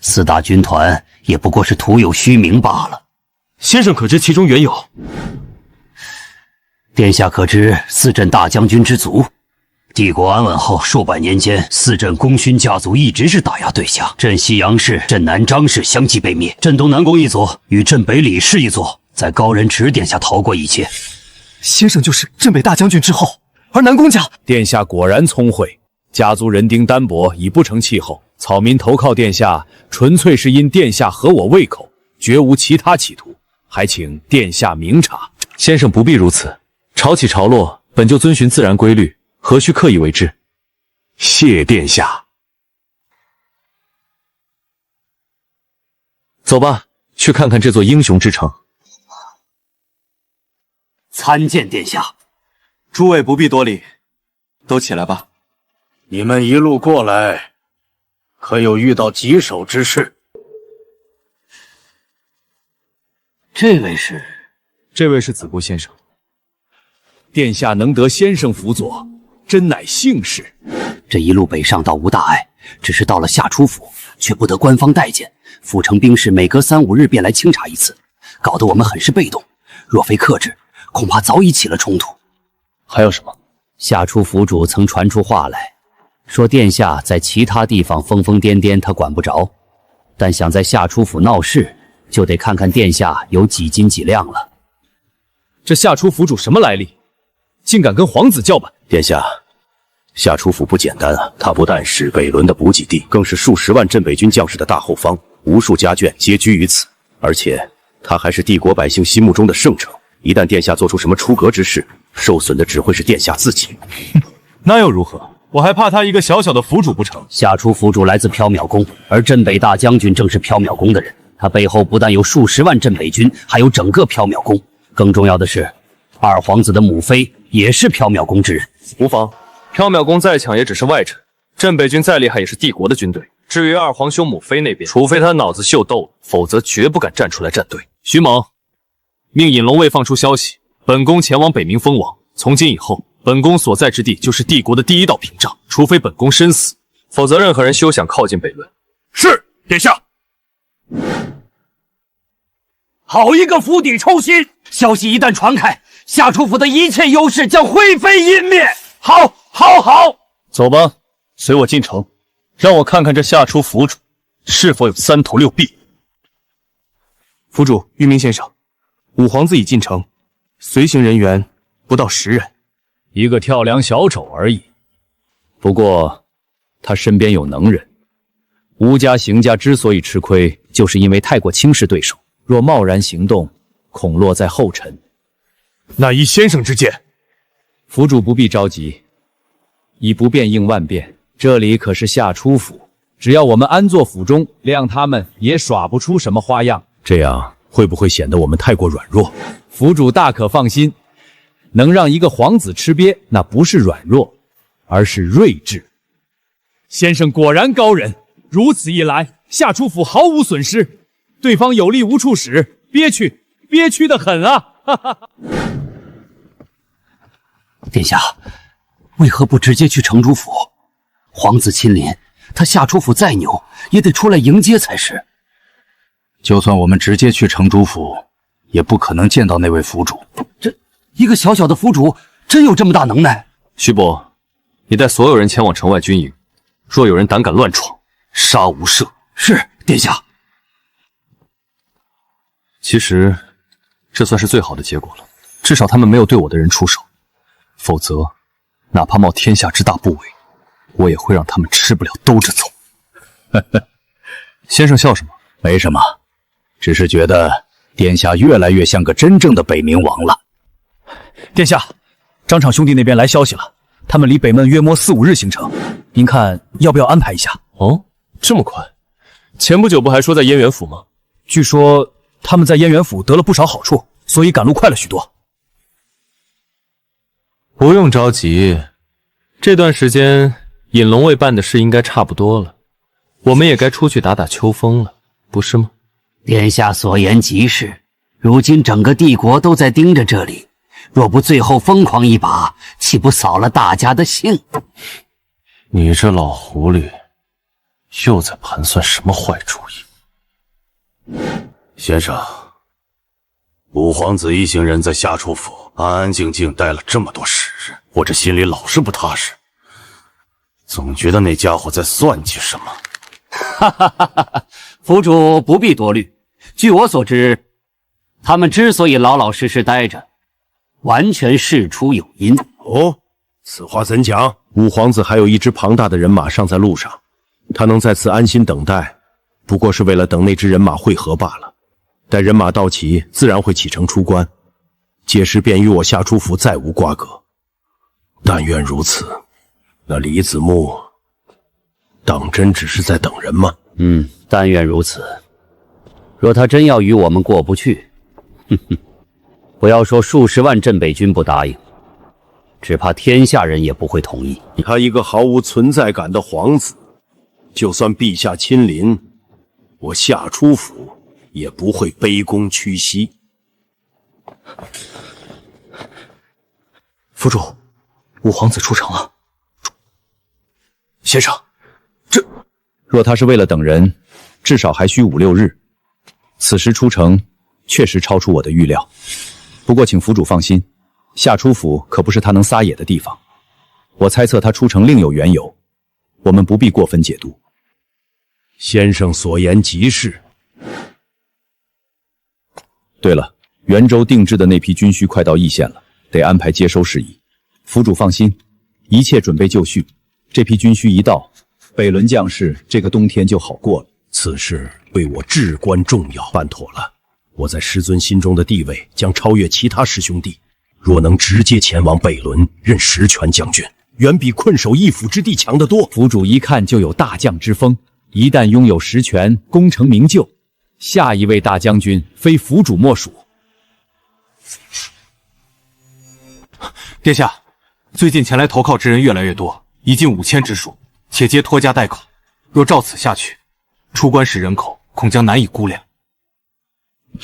，4大军团也不过是徒有虚名罢了。先生可知其中缘由？殿下可知4镇大将军之族？帝国安稳后数百年间，4镇功勋家族一直是打压对象。镇西杨氏、镇南张氏相继被灭，镇东南宫一族与镇北李氏一族在高人指点下逃过一劫。先生就是镇北大将军之后，而南宫家……殿下果然聪慧，家族人丁单薄，已不成气候。草民投靠殿下，纯粹是因殿下合我胃口，绝无其他企图。还请殿下明察。先生不必如此，潮起潮落本就遵循自然规律，何须刻意为之？谢殿下。走吧，去看看这座英雄之城。参见殿下。诸位不必多礼，都起来吧。你们一路过来，可有遇到棘手之事？这位是子固先生。殿下能得先生辅佐，真乃幸事。这一路北上倒无大碍，只是到了夏初府，却不得官方待见，府城兵士每隔3、5日便来清查一次，搞得我们很是被动。若非克制，恐怕早已起了冲突。还有什么？夏初府主曾传出话来，说殿下在其他地方疯疯癫癫，他管不着，但想在夏初府闹事，就得看看殿下有几斤几两了。这夏初府主什么来历？竟敢跟皇子叫板！殿下，夏初府不简单啊，他不但是北伦的补给地，更是数十万镇北军将士的大后方，无数家眷皆居于此，而且他还是帝国百姓心目中的圣城。一旦殿下做出什么出格之事，受损的只会是殿下自己。那又如何？我还怕他一个小小的府主不成？夏初府主来自缥缈宫，而镇北大将军正是缥缈宫的人。他背后不但有数十万镇北军，还有整个缥缈宫。更重要的是，二皇子的母妃也是缥缈宫之人。无妨，缥缈宫再强也只是外臣，镇北军再厉害也是帝国的军队。至于二皇兄母妃那边，除非他脑子秀逗了，否则绝不敢站出来站队。徐猛，命尹龙卫放出消息，本宫前往北冥封王。从今以后，本宫所在之地就是帝国的第一道屏障，除非本宫身死，否则任何人休想靠近北伦。是，殿下。好一个釜底抽薪！消息一旦传开，夏初府的一切优势将灰飞烟灭。好，好，好！走吧，随我进城，让我看看这夏初府主是否有三头六臂。府主，玉明先生，五皇子已进城，随行人员不到10人，一个跳梁小丑而已。不过他身边有能人，吴家、邢家之所以吃亏，就是因为太过轻视对手。若贸然行动，恐落在后尘。那依先生之见，府主不必着急，以不变应万变。这里可是夏初府，只要我们安坐府中，谅他们也耍不出什么花样。这样会不会显得我们太过软弱？府主大可放心，能让一个皇子吃瘪，那不是软弱，而是睿智。先生果然高人，如此一来，夏初府毫无损失。对方有力无处使，憋屈的很啊！哈哈。殿下，为何不直接去城主府？皇子亲临，他夏初府再牛，也得出来迎接才是。就算我们直接去城主府，也不可能见到那位府主。这一个小小的府主，真有这么大能耐？徐伯，你带所有人前往城外军营，若有人胆敢乱闯，杀无赦。是，殿下。其实，这算是最好的结果了。至少他们没有对我的人出手，否则，哪怕冒天下之大不韪，我也会让他们吃不了兜着走。先生笑什么？没什么，只是觉得殿下越来越像个真正的北冥王了。殿下，张敞兄弟那边来消息了，他们离北门约摸4、5日行程，您看要不要安排一下？哦，这么快？前不久不还说在燕元府吗？据说他们在燕元府得了不少好处，所以赶路快了许多。不用着急，这段时间尹龙卫办的事应该差不多了，我们也该出去打打秋风了，不是吗？殿下所言极是，如今整个帝国都在盯着这里，若不最后疯狂一把，岂不扫了大家的兴？你这老狐狸，又在盘算什么坏主意？先生，五皇子一行人在夏初府安安静静待了这么多时日，我这心里老是不踏实，总觉得那家伙在算计什么。哈哈哈哈！府主不必多虑，据我所知，他们之所以老老实实待着，完全事出有因。哦，此话怎讲？五皇子还有一支庞大的人马尚在路上，他能在此安心等待，不过是为了等那支人马会合罢了。待人马到齐，自然会启程出关，届时便与我夏初府再无瓜葛。但愿如此。那李子木，当真只是在等人吗？但愿如此。若他真要与我们过不去，不要说数十万镇北军不答应，只怕天下人也不会同意。他一个毫无存在感的皇子，就算陛下亲临，我夏初府也不会卑躬屈膝。府主，五皇子出城了。先生，若他是为了等人，至少还需5、6日。此时出城，确实超出我的预料。不过请府主放心，夏初府可不是他能撒野的地方。我猜测他出城另有缘由，我们不必过分解读。先生所言极是。对了，袁州定制的那批军需快到易县了，得安排接收事宜。府主放心，一切准备就绪。这批军需一到，北仑将士这个冬天就好过了。此事对我至关重要，办妥了，我在师尊心中的地位将超越其他师兄弟。若能直接前往北仑任实权将军，远比困守一府之地强得多。府主一看就有大将之风，一旦拥有实权，功成名就，下一位大将军非府主莫属。殿下，最近前来投靠之人越来越多，已近5000之数，且皆拖家带口。若照此下去，出关时人口恐将难以估量。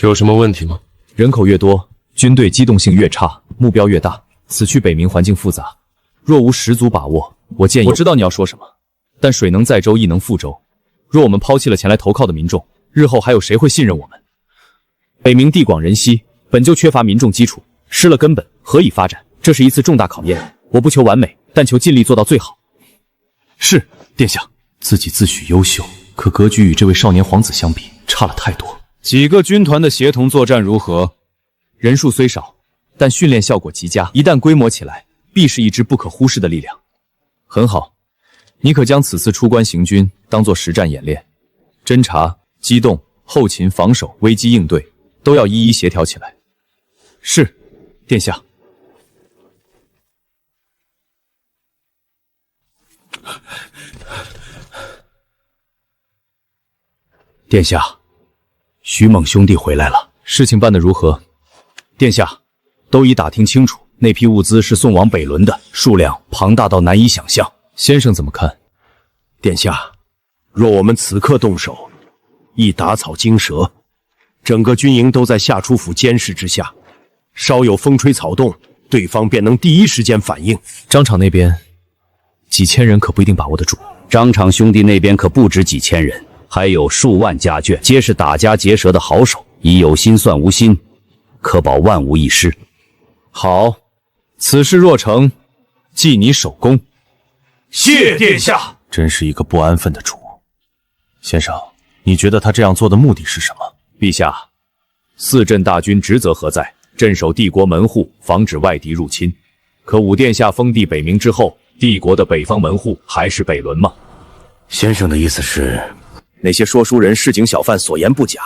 有什么问题吗？人口越多，军队机动性越差，目标越大。此去北冥环境复杂，若无十足把握，我建议……我知道你要说什么，但水能载舟，亦能覆舟。若我们抛弃了前来投靠的民众，日后还有谁会信任我们？北冥地广人稀，本就缺乏民众基础，失了根本，何以发展？这是一次重大考验。我不求完美，但求尽力做到最好。是，殿下。自己自诩优秀，可格局与这位少年皇子相比，差了太多。几个军团的协同作战如何？人数虽少，但训练效果极佳，一旦规模起来，必是一支不可忽视的力量。很好，你可将此次出关行军当作实战演练，侦察、机动、后勤、防守、危机应对都要一一协调起来。是，殿下。殿下，徐猛兄弟回来了，事情办得如何？殿下，都已打听清楚，那批物资是送往北仑的，数量庞大到难以想象。先生怎么看？殿下，若我们此刻动手，一打草惊蛇，整个军营都在夏出府监视之下，稍有风吹草动，对方便能第一时间反应。张场那边几千人可不一定把握得住。张场兄弟那边可不止几千人，还有数万家眷，皆是打家劫舍的好手，以有心算无心，可保万无一失。好，此事若成，记你首功。谢殿下。真是一个不安分的主。先生，你觉得他这样做的目的是什么？陛下，四镇大军职责何在？镇守帝国门户，防止外敌入侵。可武殿下封地北冥之后，帝国的北方门户还是北仑吗？先生的意思是，那些说书人、市井小贩所言不假，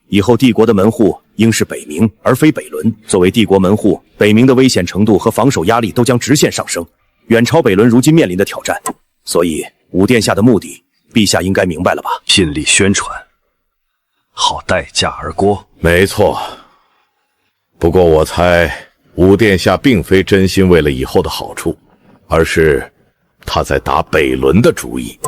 以后帝国的门户应是北冥，而非北仑。作为帝国门户，北冥的危险程度和防守压力都将直线上升，远超北仑如今面临的挑战。所以，武殿下的目的，陛下应该明白了吧？尽力宣传，好待价而沽。没错。不过我猜，武殿下并非真心为了以后的好处，而是他在打北仑的主意。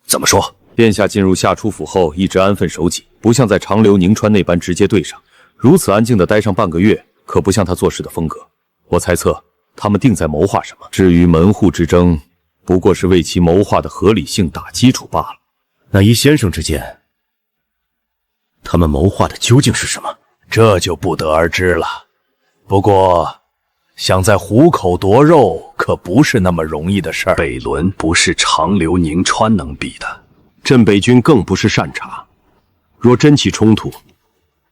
怎么说？殿下进入夏出府后一直安分守己，不像在长留宁川那般直接对上，如此安静的待上半个月，可不像他做事的风格。我猜测他们定在谋划什么。至于门户之争，不过是为其谋划的合理性打基础罢了。那依先生之见，他们谋划的究竟是什么？这就不得而知了。不过，想在虎口夺肉，可不是那么容易的事儿。北仑不是长留宁川能比的，镇北军更不是善茬。若真起冲突，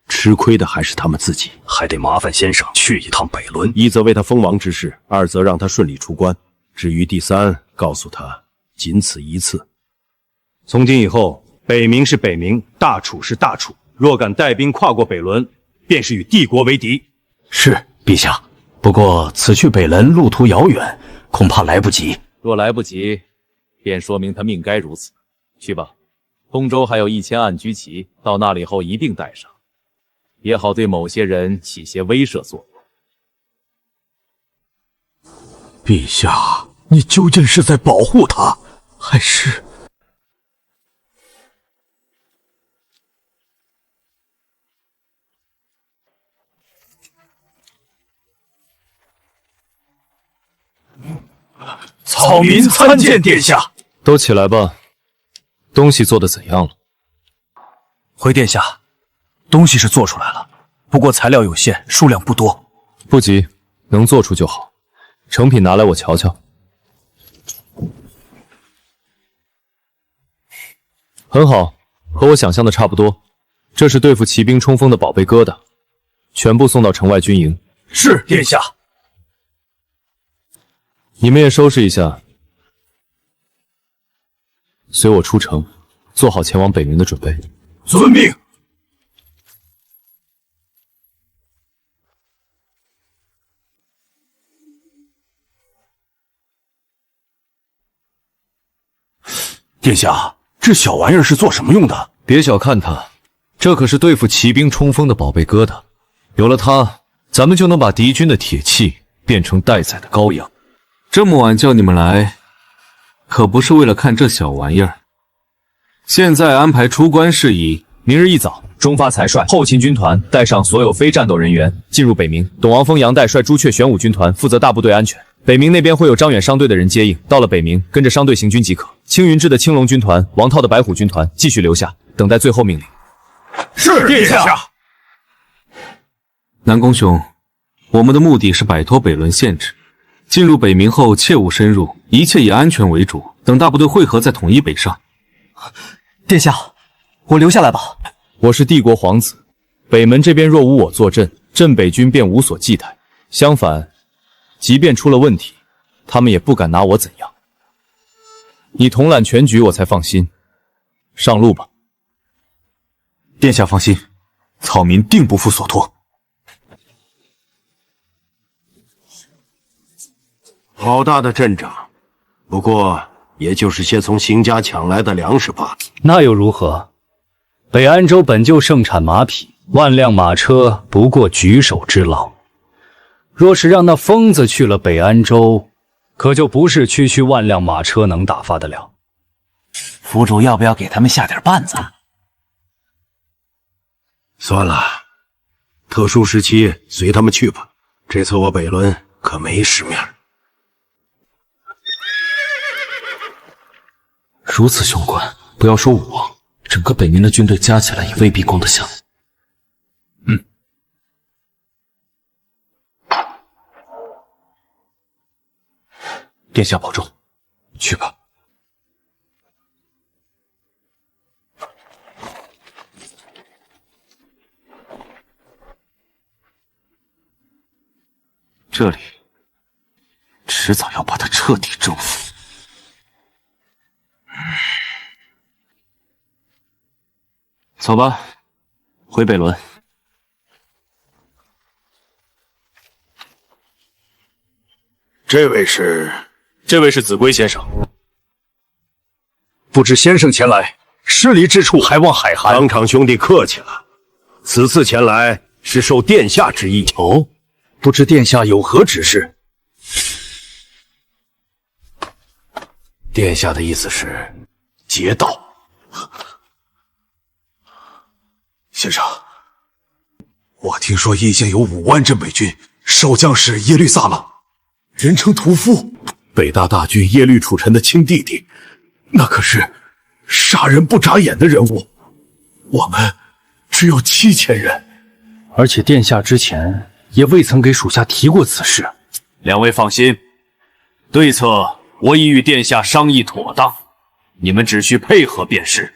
吃亏的还是他们自己。还得麻烦先生去一趟北仑，一则为他封王之事，二则让他顺利出关。至于第三，告诉他仅此一次。从今以后，北冥是北冥，大楚是大楚。若敢带兵跨过北仑，便是与帝国为敌。是，陛下。不过此去北仑路途遥远，恐怕来不及。若来不及，便说明他命该如此。去吧，通州还有1000暗居旗，到那里后一定带上，也好对某些人起些威慑作用。陛下，你究竟是在保护他，还是……草民参见殿下。都起来吧。东西做得怎样了？回殿下，东西是做出来了，不过材料有限，数量不多。不急，能做出就好。成品拿来我瞧瞧。很好，和我想象的差不多。这是对付骑兵冲锋的宝贝疙瘩，全部送到城外军营。是，殿下。你们也收拾一下，随我出城，做好前往北冥的准备。遵命。殿下，这小玩意儿是做什么用的？别小看它，这可是对付骑兵冲锋的宝贝疙瘩。有了它，咱们就能把敌军的铁器变成待宰的羔羊。这么晚叫你们来，可不是为了看这小玩意儿。现在安排出关事宜，明日一早，中发才率后勤军团带上所有非战斗人员进入北冥。董王封杨代率朱雀玄武军团负责大部队安全。北冥那边会有张远商队的人接应，到了北冥跟着商队行军即可。青云志的青龙军团、王涛的白虎军团继续留下，等待最后命令。是，殿下。南宫兄，我们的目的是摆脱北仑限制，进入北冥后切勿深入，一切以安全为主。等大部队汇合再统一北上。殿下，我留下来吧。我是帝国皇子，北门这边若无我坐镇，镇北军便无所忌惮。相反，即便出了问题，他们也不敢拿我怎样。你统揽全局，我才放心。上路吧。殿下放心，草民定不负所托。好大的阵仗，不过也就是些从邢家抢来的粮食罢了。那又如何？北安州本就盛产马匹，万辆马车不过举手之劳。若是让那疯子去了北安州，可就不是区区万辆马车能打发得了。府主要不要给他们下点绊子？算了，特殊时期随他们去吧。这次我北仑可没失面。如此雄关，不要说武王，整个北冥的军队加起来也未必攻得下。殿下保重，去吧。这里迟早要把他彻底征服。走吧，回北仑。这位是子规先生。不知先生前来，失礼之处还望海涵。当场兄弟客气了，此次前来是受殿下之意。哦，不知殿下有何指示？殿下的意思是劫道。先生，我听说义县有5万镇北军，守将是耶律萨朗，人称屠夫，北大大军耶律楚臣的亲弟弟，那可是杀人不眨眼的人物。我们只有7000人，而且殿下之前也未曾给属下提过此事。两位放心，对策我已与殿下商议妥当，你们只需配合便是。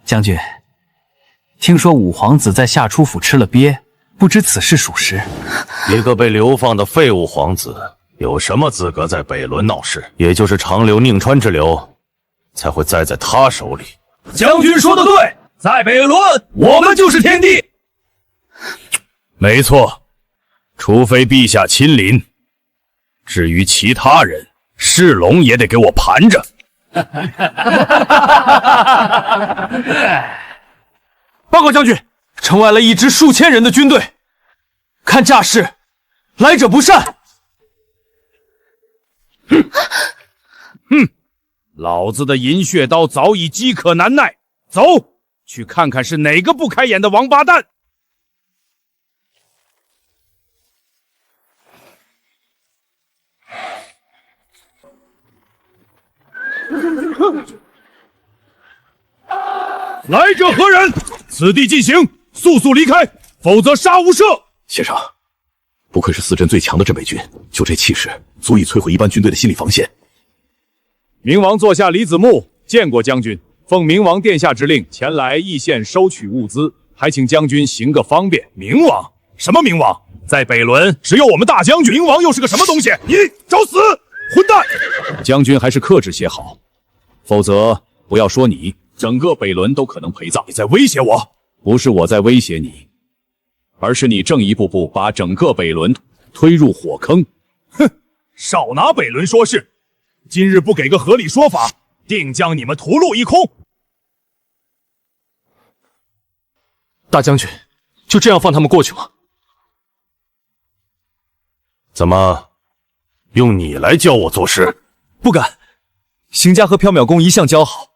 将军，听说五皇子在夏初府吃了鳖，不知此事属实。一个被流放的废物皇子，有什么资格在北仑闹事？也就是长留宁川之流，才会栽在他手里。将军说的对，在北仑，我们就是天地。没错，除非陛下亲临。至于其他人，世龙也得给我盘着。报告将军，城外来一支数千人的军队，看架势，来者不善。老子的银血刀早已饥渴难耐，走去看看是哪个不开眼的王八蛋。来者何人？此地禁行，速速离开！否则杀无赦。先生，不愧是四镇最强的镇北军，就这气势，足以摧毁一般军队的心理防线。明王座下李子木见过将军，奉明王殿下之令前来义县收取物资，还请将军行个方便。明王？什么明王？在北仑只有我们大将军，明王又是个什么东西？你找死！混蛋！将军还是克制些好，否则不要说你，整个北仑都可能陪葬。你在威胁我？不是我在威胁你，而是你正一步步把整个北仑推入火坑。哼，少拿北仑说事！今日不给个合理说法，定将你们屠戮一空！大将军，就这样放他们过去吗？怎么，用你来教我做事？不敢。邢家和缥缈宫一向交好，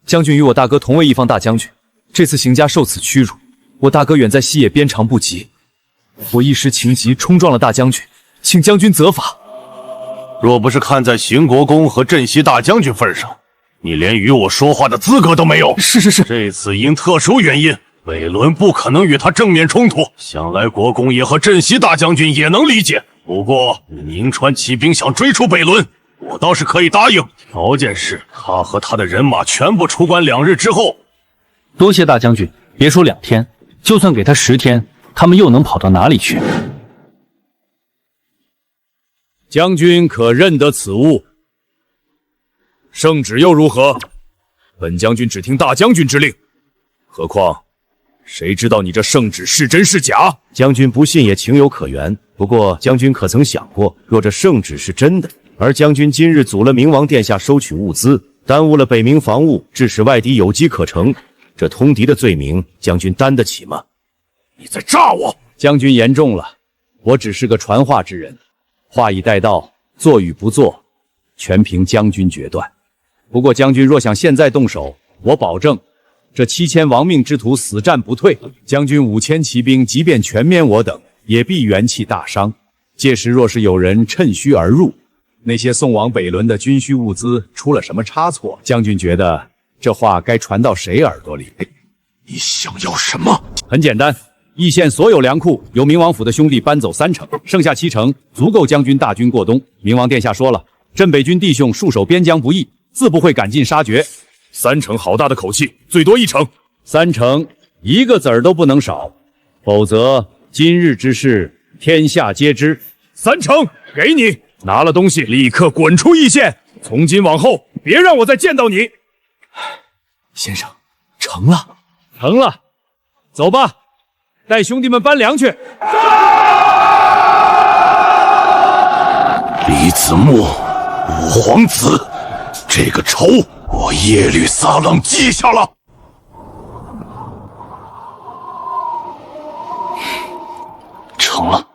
将军与我大哥同为一方大将军，这次邢家受此屈辱，我大哥远在西野，鞭长不及，我一时情急冲撞了大将军，请将军责罚。若不是看在邢国公和镇西大将军份上，你连与我说话的资格都没有。是。这次因特殊原因，北仑不可能与他正面冲突，想来国公爷和镇西大将军也能理解。不过宁川骑兵想追出北仑，我倒是可以答应，条件是他和他的人马全部出关2日之后。多谢大将军，别说2天，就算给他10天，他们又能跑到哪里去？将军可认得此物？圣旨又如何？本将军只听大将军之令。何况，谁知道你这圣旨是真是假？将军不信也情有可原。不过，将军可曾想过，若这圣旨是真的，而将军今日阻了明王殿下收取物资，耽误了北冥防务，致使外敌有机可乘，这通敌的罪名，将军担得起吗？你在诈我！将军言重了，我只是个传话之人，话已带到，做与不做，全凭将军决断。不过将军若想现在动手，我保证，这7000亡命之徒死战不退，将军5000骑兵即便全面我等，也必元气大伤。届时若是有人趁虚而入，那些送往北仑的军需物资出了什么差错，将军觉得这话该传到谁耳朵里？你想要什么？很简单，义县所有粮库由明王府的兄弟搬走3成，剩下7成足够将军大军过冬。明王殿下说了，镇北军弟兄戍守边疆不易，自不会赶尽杀绝。3成好大的口气，最多1成。3成，一个子儿都不能少，否则今日之事天下皆知。3成，给你，拿了东西立刻滚出义县，从今往后别让我再见到你。先生，成了，成了，走吧，带兄弟们搬粮去。李子木，五皇子，这个仇我耶律撒冷记下了。成了。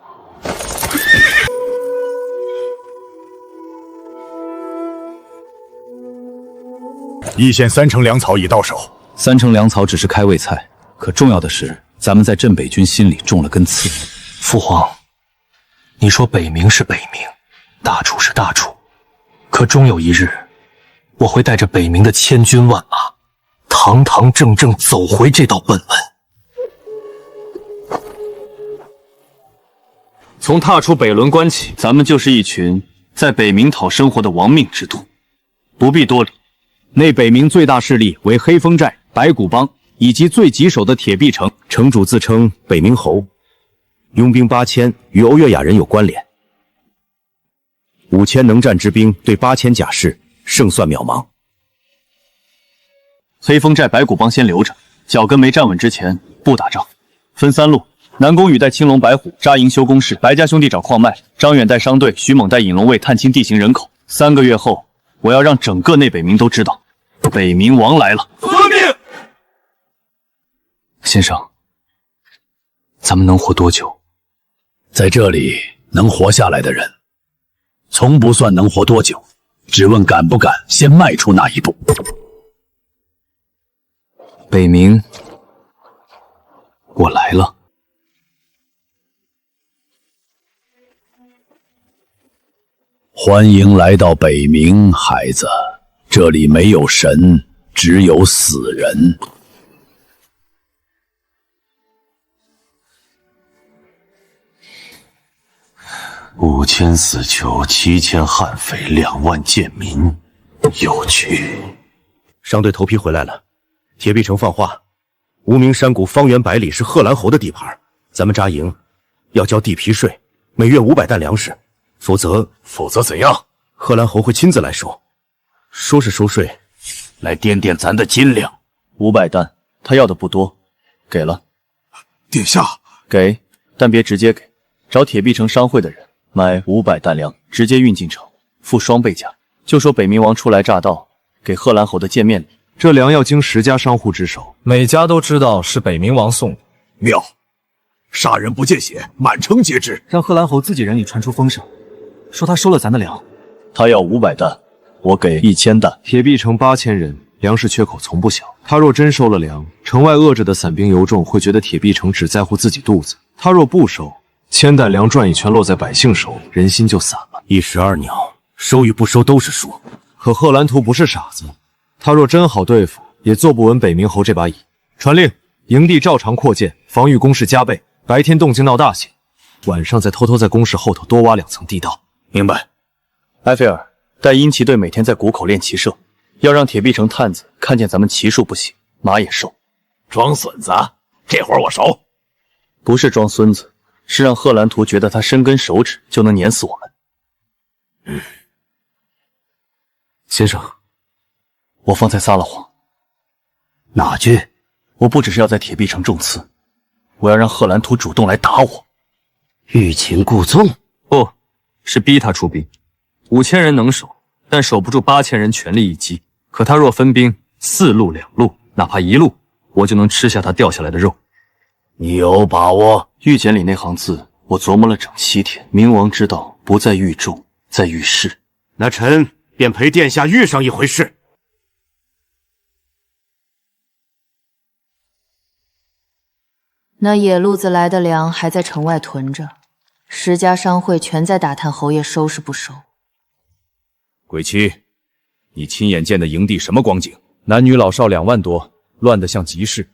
义县3成粮草已到手。3成粮草只是开胃菜，可重要的是，咱们在镇北军心里种了根刺。父皇，你说北冥是北冥，大楚是大楚，可终有一日，我会带着北冥的千军万马，堂堂正正走回这道本文。从踏出北仑关起，咱们就是一群在北冥讨生活的亡命之徒，不必多礼。内北冥最大势力为黑风寨、白骨帮以及最棘手的铁壁城，城主自称北冥侯，拥兵8000，与欧月雅人有关联。5000能战之兵对8000甲士，胜算渺茫。黑风寨、白骨帮先留着，脚跟没站稳之前不打仗。分3路，南宫羽带青龙、白虎扎营修工事，白家兄弟找矿脉，张远带商队，徐猛带引龙卫探清地形人口。3个月后，我要让整个内北冥都知道，北冥王来了。遵命。先生，咱们能活多久？在这里能活下来的人，从不算能活多久，只问敢不敢先迈出那一步。北冥，我来了。欢迎来到北冥，孩子，这里没有神，只有死人。5000死囚，7000悍匪，2万贱民，有趣。商队头批回来了，铁壁城放话，无名山谷方圆100里是贺兰侯的地盘，咱们扎营要交地皮税，每月500担粮食，否则怎样？贺兰侯会亲自来收，说是收税，来掂掂咱的斤两。500担，他要的不多，给了。殿下，给，但别直接给，找铁壁城商会的人买500担粮，直接运进城，付双倍价。就说北冥王初来乍到，给贺兰侯的见面礼。这粮要经10家商户之手，每家都知道是北冥王送的。妙，杀人不见血，满城皆知。让贺兰侯自己人里传出风声，说他收了咱的粮。他要500担，我给1000担。铁壁城8000人，粮食缺口从不小。他若真收了粮，城外饿着的散兵游众会觉得铁壁城只在乎自己肚子。他若不收，1000担粮转一圈落在百姓手里，人心就散了。一石二鸟，收与不收都是输。可贺兰图不是傻子，他若真好对付，也坐不稳北冥侯这把椅。传令，营地照常扩建，防御工事加倍，白天动静闹大些，晚上再偷偷在工事后头多挖2层地道。明白。埃菲尔，带鹰骑队每天在谷口练骑射，要让铁壁城探子看见咱们骑术不行，马也瘦。装孙子，这活我熟。不是装孙子，是让贺兰图觉得他伸根手指就能碾死我们。先生，我方才撒了谎。哪句？我不只是要在铁壁城中刺，我要让贺兰图主动来打我。欲擒故纵？不是逼他出兵。5000人能守，但守不住8000人全力一击。可他若分兵4路2路，哪怕1路，我就能吃下他掉下来的肉。你有把握？玉简里那行字，我琢磨了整7天。冥王之道不在御众，在御事。那臣便陪殿下遇上一回事。那野路子来的粮还在城外囤着，10家商会全在打探侯爷收是不收。鬼妻，你亲眼见的营地什么光景？男女老少2万多，乱得像集市。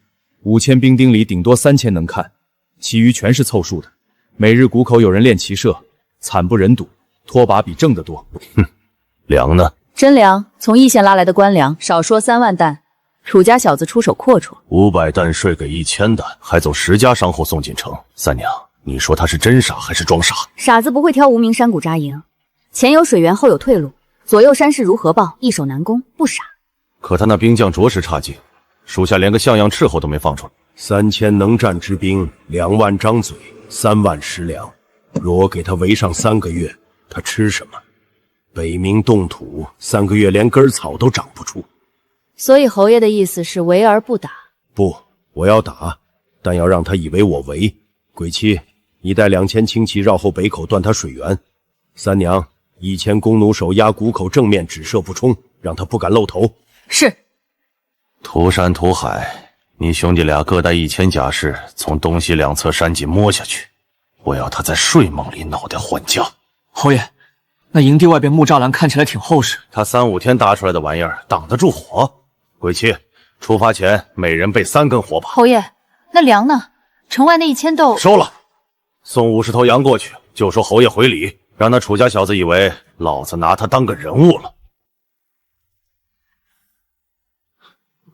5000兵丁里顶多3000能看，其余全是凑数的。每日谷口有人练骑射，惨不忍睹，拖把比挣得多。哼，粮呢？真粮，从义县拉来的官粮，少说3万担。楚家小子出手阔绰，500担税给1000担，还走10家商后送进城。三娘，你说他是真傻还是装傻？傻子不会挑无名山谷扎营，前有水源，后有退路，左右山势如何报，易守难攻，不傻。可他那兵将着实差劲，属下连个像样斥候都没放出来。3000能战之兵，2万张嘴，3万食粮。若我给他围上3个月，他吃什么？北冥冻土，3个月连根草都长不出。所以侯爷的意思是围而不打？不，我要打，但要让他以为我围。鬼妻，你带2000轻骑绕后北口断他水源。三娘，1000弓弩手压谷口正面只射不冲，让他不敢露头。是。涂山涂海，你兄弟俩各带1000甲士，从东西2侧山脊摸下去。我要他在睡梦里脑袋换家。侯爷，那营地外边木栅栏看起来挺厚实，他3、5天搭出来的玩意儿挡得住火？鬼妻，出发前每人备3根火把。侯爷，那粮呢？城外那1000斗收了，送50头羊过去，就说侯爷回礼，让那楚家小子以为老子拿他当个人物了。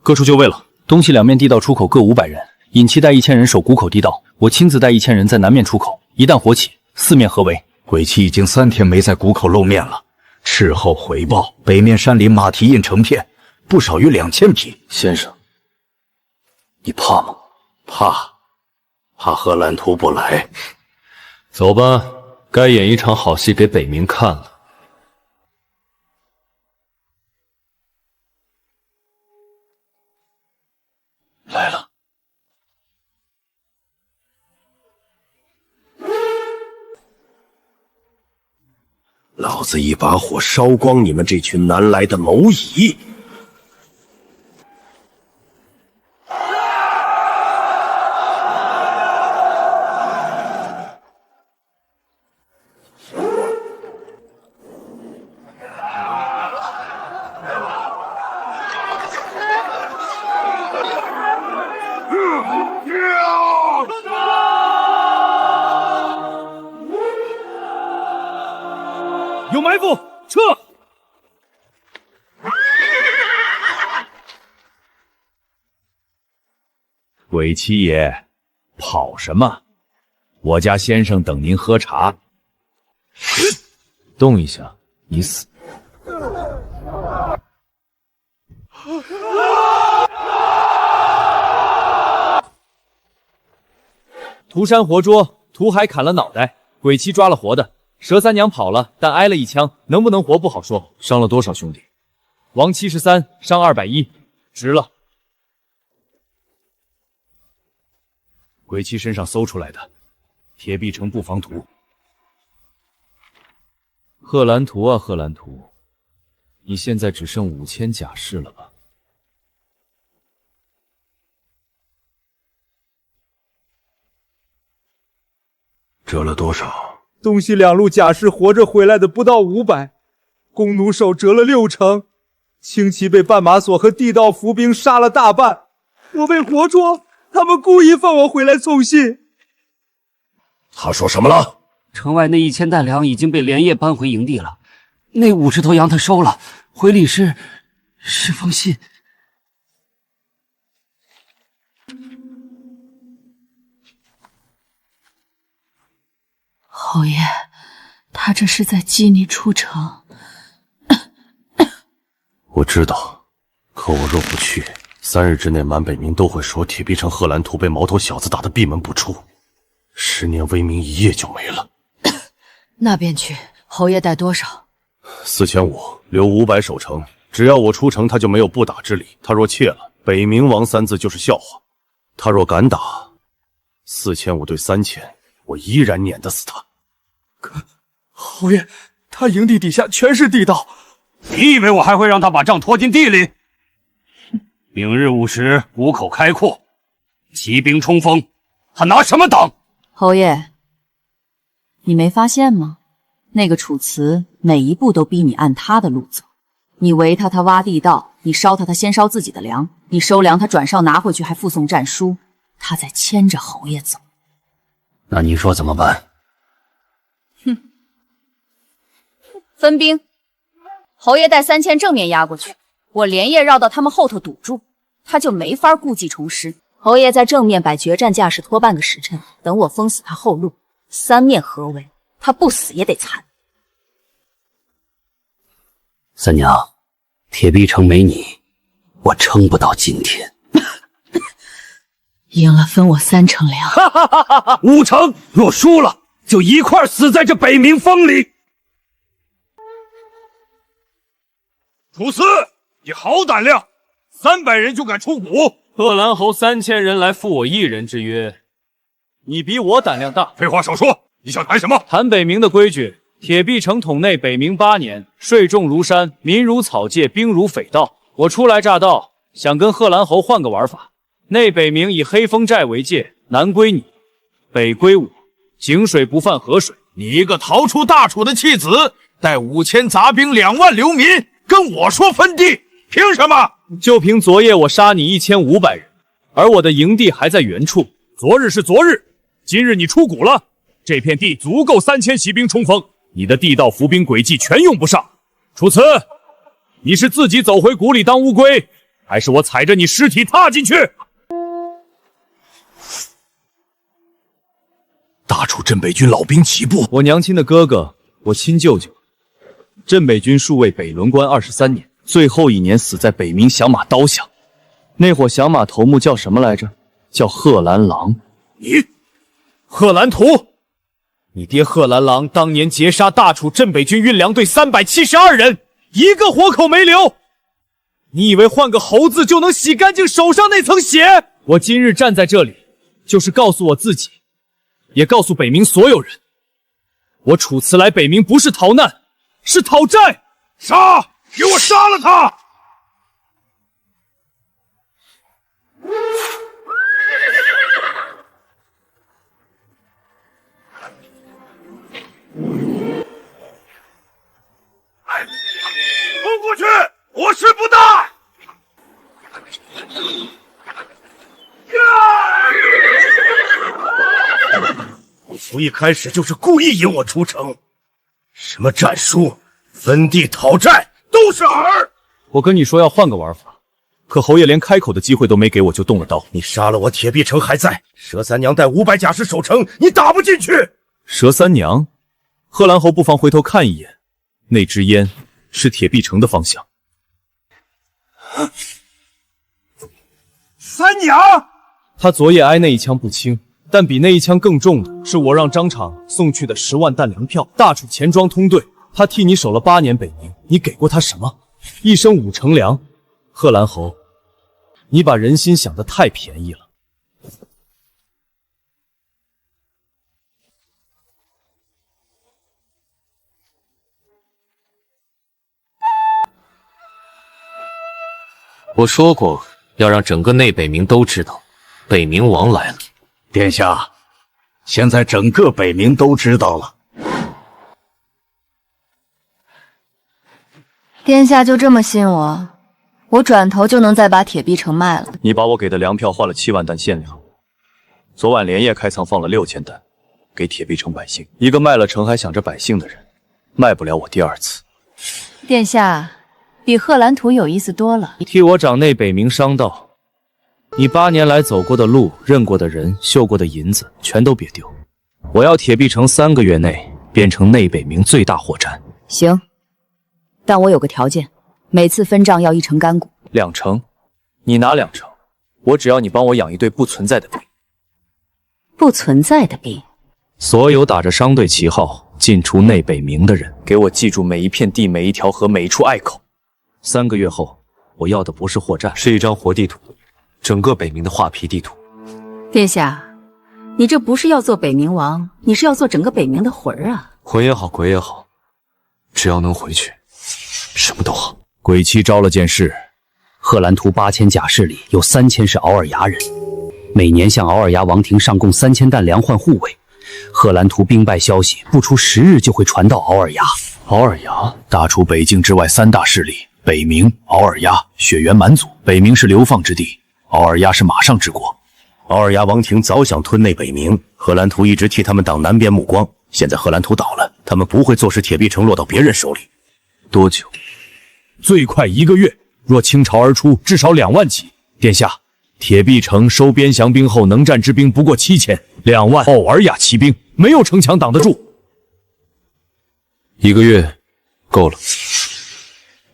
各处就位了，东西2面地道出口各500人，尹期带1000人守谷口地道，我亲自带1000人在南面出口，一旦火起，4面合围。鬼妻已经3天没在谷口露面了，事后回报，北面山里马蹄印成片，不少于2000匹。先生，你怕吗？怕贺兰图不来。走吧，该演一场好戏给北冥看了。来了。老子一把火烧光你们这群南来的蝼蚁！埋伏，撤！鬼七爷，跑什么？我家先生等您喝茶。动一下，你死。涂山活捉，涂海砍了脑袋，鬼妻抓了活的，佘三娘跑了，但挨了一枪，能不能活不好说。伤了多少兄弟？亡73，伤210，值了。鬼妻身上搜出来的铁壁城布防图。贺兰图啊，贺兰图，你现在只剩5000甲士了吧？折了多少？东西两路甲士活着回来的不到500，弓弩手折了60%，轻骑被绊马索和地道伏兵杀了大半，我被活捉，他们故意放我回来送信。他说什么了？城外那1000担粮已经被连夜搬回营地了，那50头羊他收了，回礼是封信。侯爷，他这是在激你出城。我知道，可我若不去，3日之内满北冥都会说铁壁城贺兰图被毛头小子打得闭门不出，10年威名一夜就没了。那便去，侯爷带多少？4500，留500守城。只要我出城，他就没有不打之理。他若怯了，北冥王3字就是笑话。他若敢打，4500对3000，我依然撵得死他。侯爷，他营地底下全是地道，你以为我还会让他把账拖进地里？明日午时，虎口开阔，骑兵冲锋，他拿什么挡？侯爷，你没发现吗？那个楚辞每一步都逼你按他的路走。你围他，他挖地道；你烧他，他先烧自己的粮；你收粮，他转哨拿回去，还附送战书。他在牵着侯爷走。那你说怎么办？分兵，侯爷带3000正面压过去，我连夜绕到他们后头堵住，他就没法故技重施。侯爷在正面摆决战架势拖半个时辰，等我封死他后路，三面合围，他不死也得残。三娘，铁壁城没你，我撑不到今天。赢了分我3成粮。哈哈哈哈哈！5成，若输了就一块死在这北冥风里。楚辞，你好胆量，300人就敢出谷？贺兰侯3000人来负我1人之约，你比我胆量大。废话少说，你想谈什么？谈北冥的规矩。铁壁城统内北冥8年，税重如山，民如草芥，兵如匪盗。我初来乍到，想跟贺兰侯换个玩法。内北冥以黑风寨为界，南归你，北归我，井水不犯河水。你一个逃出大楚的弃子，带5000杂兵2万流民，跟我说分地，凭什么？就凭昨夜我杀你1500人，而我的营地还在原处。昨日是昨日，今日你出谷了，这片地足够3000骑兵冲锋。你的地道伏兵诡计全用不上。楚辞，你是自己走回谷里当乌龟，还是我踩着你尸体踏进去？大楚镇北军老兵起步。我娘亲的哥哥，我亲舅舅，镇北军戍卫北仑关23年，最后1年死在北冥响马刀下。那伙响马头目叫什么来着？叫贺兰郎。你，贺兰图。你爹贺兰郎当年截杀大楚镇北军运粮队372人，一个活口没留。你以为换个猴子就能洗干净手上那层血？我今日站在这里，就是告诉我自己，也告诉北冥所有人，我楚辞来北冥不是逃难，是讨债。杀！给我杀了他！冲过去！我是不大。你从一开始就是故意引我出城，什么战书，分地讨债都是饵。我跟你说要换个玩法，可侯爷连开口的机会都没给我就动了刀。你杀了我，铁壁城还在。佘三娘带500甲士守城，你打不进去。佘三娘，贺兰侯不妨回头看一眼，那支烟是铁壁城的方向。三娘，他昨夜挨那一枪不轻，但比那一枪更重的是我让张敞送去的10万弹粮票。大楚钱庄通兑，他替你守了8年北冥，你给过他什么？一生5成粮。贺兰侯，你把人心想得太便宜了。我说过要让整个内北冥都知道，北冥王来了。殿下，现在整个北冥都知道了。殿下就这么信我？我转头就能再把铁壁城卖了。你把我给的粮票换了7万担现粮，昨晚连夜开仓放了6000担，给铁壁城百姓。一个卖了城还想着百姓的人，卖不了我第2次。殿下，比贺兰图有意思多了。替我掌内北冥商道，你8年来走过的路、认过的人、绣过的银子，全都别丢。我要铁壁城3个月内变成内北冥最大货站。行，但我有个条件，每次分账要1成干谷。2成？你拿2成，我只要你帮我养一队不存在的兵。不存在的兵？所有打着商队旗号进出内北冥的人，给我记住每一片地、每一条河、每一处隘口。3个月后，我要的不是货站，是一张活地图，整个北冥的画皮地图。殿下，你这不是要做北冥王，你是要做整个北冥的魂儿啊！魂也好，鬼也好，只要能回去，什么都好。鬼妻招了件事，贺兰图8000甲士里有3000是敖尔牙人，每年向敖尔牙王庭上贡3000担粮换护卫。贺兰图兵败消息不出10日就会传到敖尔牙。敖尔牙，大除北境之外3大势力。北冥、敖尔牙、血缘蛮族。北冥是流放之地，敖尔牙是马上之国。敖尔牙王庭早想吞内北冥，贺兰图一直替他们挡南边目光。现在贺兰图倒了，他们不会坐视铁壁城落到别人手里。多久？最快1个月。若倾巢而出，至少2万骑。殿下，铁壁城收边降兵后，能战之兵不过7000，2万敖尔雅骑兵没有城墙挡得住。1个月够了。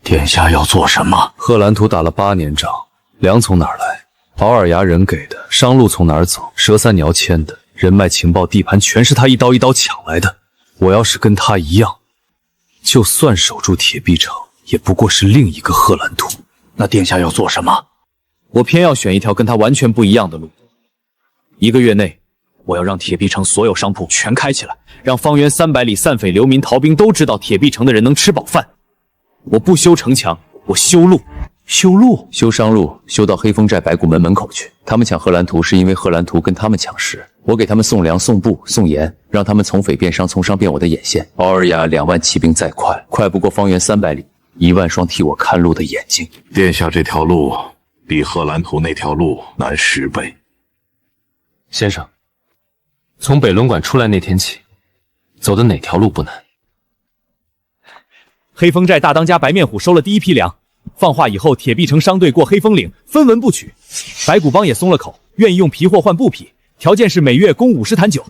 殿下要做什么？贺兰图打了8年仗，粮从哪儿来？敖尔牙人给的，商路从哪儿走？佘三娘签的，人脉情报地盘全是他一刀一刀抢来的。我要是跟他一样，就算守住铁壁城，也不过是另一个贺兰图。那殿下要做什么？我偏要选一条跟他完全不一样的路。1个月内，我要让铁壁城所有商铺全开起来，让方圆300里散匪流民逃兵都知道铁壁城的人能吃饱饭。我不修城墙，我修路。修路？修商路，修到黑风寨白骨门门口去。他们抢贺兰图是因为贺兰图跟他们抢食，我给他们送粮、送布、送盐，让他们从匪变商，从商变我的眼线。敖尔雅2万骑兵再快，快不过方圆300里1万双替我看路的眼睛。殿下这条路比贺兰图那条路难10倍。先生，从北轮馆出来那天起，走的哪条路不难？黑风寨大当家白面虎收了第1批粮，放话以后铁壁城商队过黑风岭分文不取。白骨帮也松了口，愿意用皮货换布匹，条件是每月供50坛酒。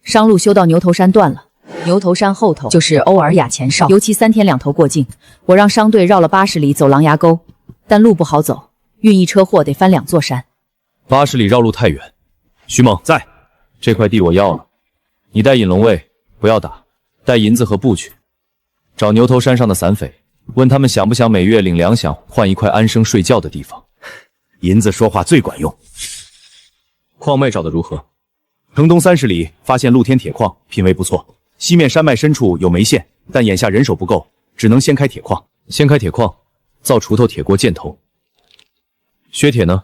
商路修到牛头山断了，牛头山后头就是欧尔雅前哨，尤其3天2头过境。我让商队绕了80里走狼牙沟，但路不好走，运一车货得翻2座山。80里绕路太远。徐猛在，这块地我要了，你带引龙卫，不要打，带银子和布去。找牛头山上的散匪，问他们想不想每月领粮饷，换一块安生睡觉的地方。银子说话最管用。矿脉找得如何？城东30里发现露天铁矿，品位不错。西面山脉深处有煤线，但眼下人手不够，只能先开铁矿。先开铁矿，造锄头、铁锅、箭头。薛铁呢？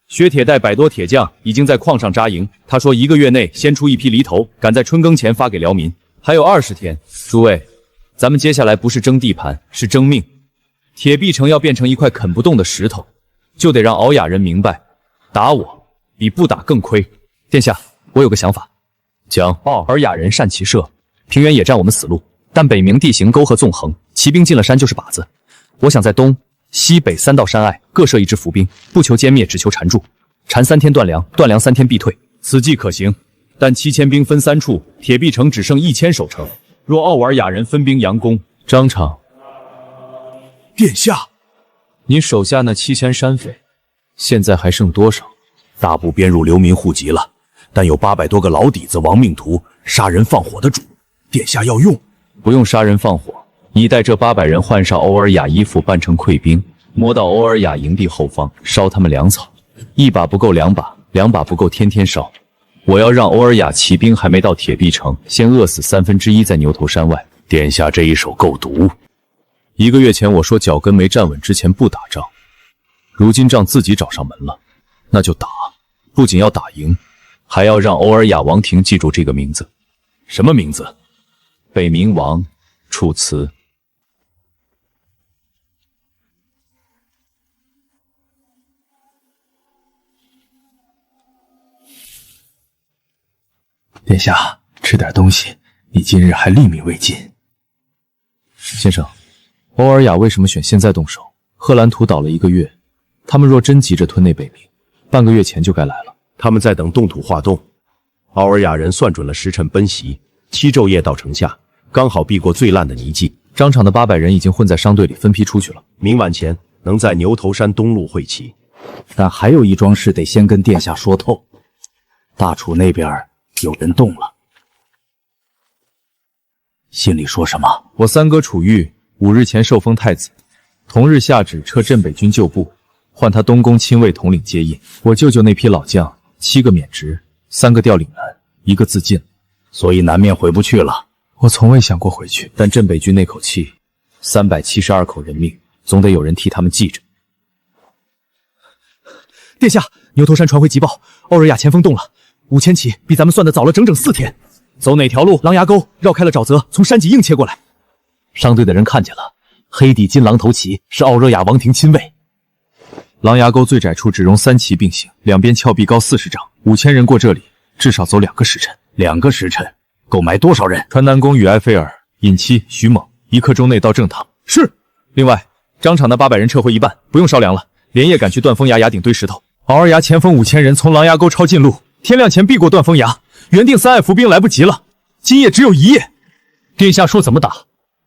薛铁带100多铁匠已经在矿上扎营。他说1个月内先出一批犁头，赶在春耕前发给辽民。还有20天。诸位，咱们接下来不是争地盘，是争命。铁壁城要变成一块啃不动的石头，就得让敖雅人明白，打我比不打更亏。殿下，我有个想法。讲。敖尔雅人善骑射，平原野战我们死路，但北冥地形沟壑纵横，骑兵进了山就是靶子。我想在东西北3道山隘各设一支伏兵，不求歼灭，只求缠住。缠3天断粮，断粮3天必退。此计可行，但7000兵分3处，铁壁城只剩1000守城。若奥尔雅人分兵佯攻，张敞，殿下，你手下那7000山匪，现在还剩多少？大部编入流民户籍了，但有800多个老底子亡命徒，杀人放火的主。殿下要用，不用杀人放火。你带这800人换上欧尔雅衣服，扮成溃兵，摸到欧尔雅营地后方，烧他们粮草。1把不够2把，2把不够天天烧。我要让欧尔雅骑兵还没到铁壁城，先饿死1/3在牛头山外。殿下这一手够毒。1个月前我说脚跟没站稳之前不打仗，如今仗自己找上门了，那就打。不仅要打赢，还要让欧尔雅王庭记住这个名字。什么名字？北冥王楚辞。殿下，吃点东西，你今日还力命未尽。先生，欧尔雅为什么选现在动手？赫兰图倒了1个月，他们若真急着吞内北冥，半个月前就该来了。他们在等动土化动。奥尔雅人算准了时辰奔袭，7昼夜到城下，刚好避过最烂的泥季。张敞的800人已经混在商队里分批出去了，明晚前能在牛头山东路会齐。但还有一桩事得先跟殿下说透，大楚那边有人动了。信里说什么？我三哥楚玉5日前受封太子，同日下旨撤镇北军旧部，换他东宫亲卫统领接应。我舅舅那批老将7个免职，3个调岭南，1个自尽，所以南面回不去了。我从未想过回去，但镇北军那口气，372口人命，总得有人替他们记着。殿下，牛头山传回急报，欧尔雅前锋动了，5000骑比咱们算的早了整整4天。走哪条路？狼牙沟绕开了沼泽，从山脊硬切过来。商队的人看见了，黑底金狼头旗是奥尔雅王庭亲卫。狼牙沟最窄处只容3骑并行，两边峭壁高40丈，5000人过这里，至少走2个时辰。2个时辰，够埋多少人？川南宫与埃菲尔、尹七、徐猛1刻钟内到正堂。是。另外，张敞那800人撤回一半，不用烧粮了，连夜赶去断峰崖崖顶堆石头。敖儿崖前锋5000人从狼牙沟抄近路，天亮前避过断峰崖。原定3隘伏兵来不及了，今夜只有1夜。殿下说怎么打？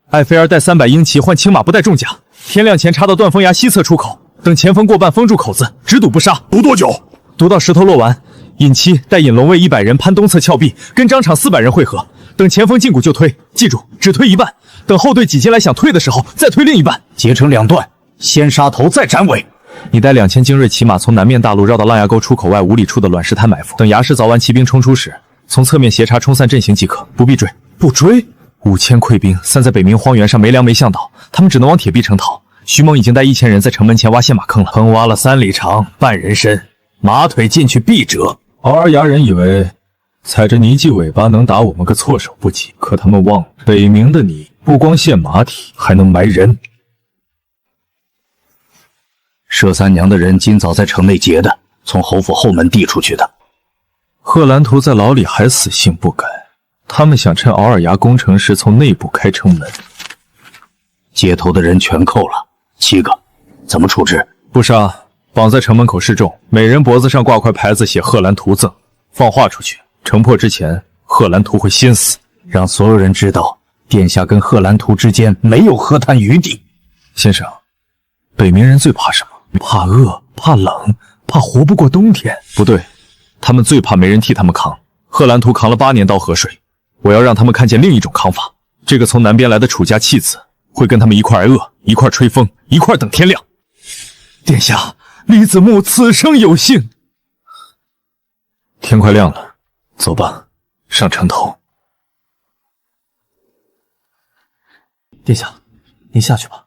艾菲尔带300鹰骑换轻马，不带重甲，天亮前插到断峰崖西侧出口，等前锋过半封住口子，只堵不杀。堵多久？堵到石头落完。尹七带引龙卫100人攀东侧峭壁，跟张敞400人会合，等前锋进谷就推，记住只推一半，等后队挤进来想退的时候再推另一半，截成2段，先杀头再斩尾。你带2000精锐骑马从南面大路绕到浪崖沟出口外5里处的卵石滩埋伏，等崖石凿完，骑兵冲出时，从侧面斜插冲散阵型即可，不必追。不追？5000溃兵散在北冥荒原上，没粮没向导，他们只能往铁壁城逃。徐猛已经带1000人在城门前挖陷马坑了，坑挖了3里长，半人深，马腿进去必折。敖儿崖人以为踩着泥迹尾巴能打我们个措手不及，可他们忘了，北冥的你不光陷马体，还能埋人。佘三娘的人今早在城内劫的，从侯府后门递出去的。贺兰图在牢里还死性不改，他们想趁敖儿崖攻城时从内部开城门。接头的人全扣了，7个，怎么处置？不杀，绑在城门口示众，每人脖子上挂块牌子，写贺兰图赠，放话出去，城破之前，贺兰图会先死，让所有人知道，殿下跟贺兰图之间没有和谈余地。先生，北冥人最怕什么？怕饿，怕冷，怕活不过冬天。不对，他们最怕没人替他们扛。贺兰图扛了8年刀河水，我要让他们看见另一种扛法。这个从南边来的楚家弃子，会跟他们一块挨饿，一块吹风，一块等天亮。殿下，李子木此生有幸。天快亮了，走吧，上城头。殿下，您下去吧，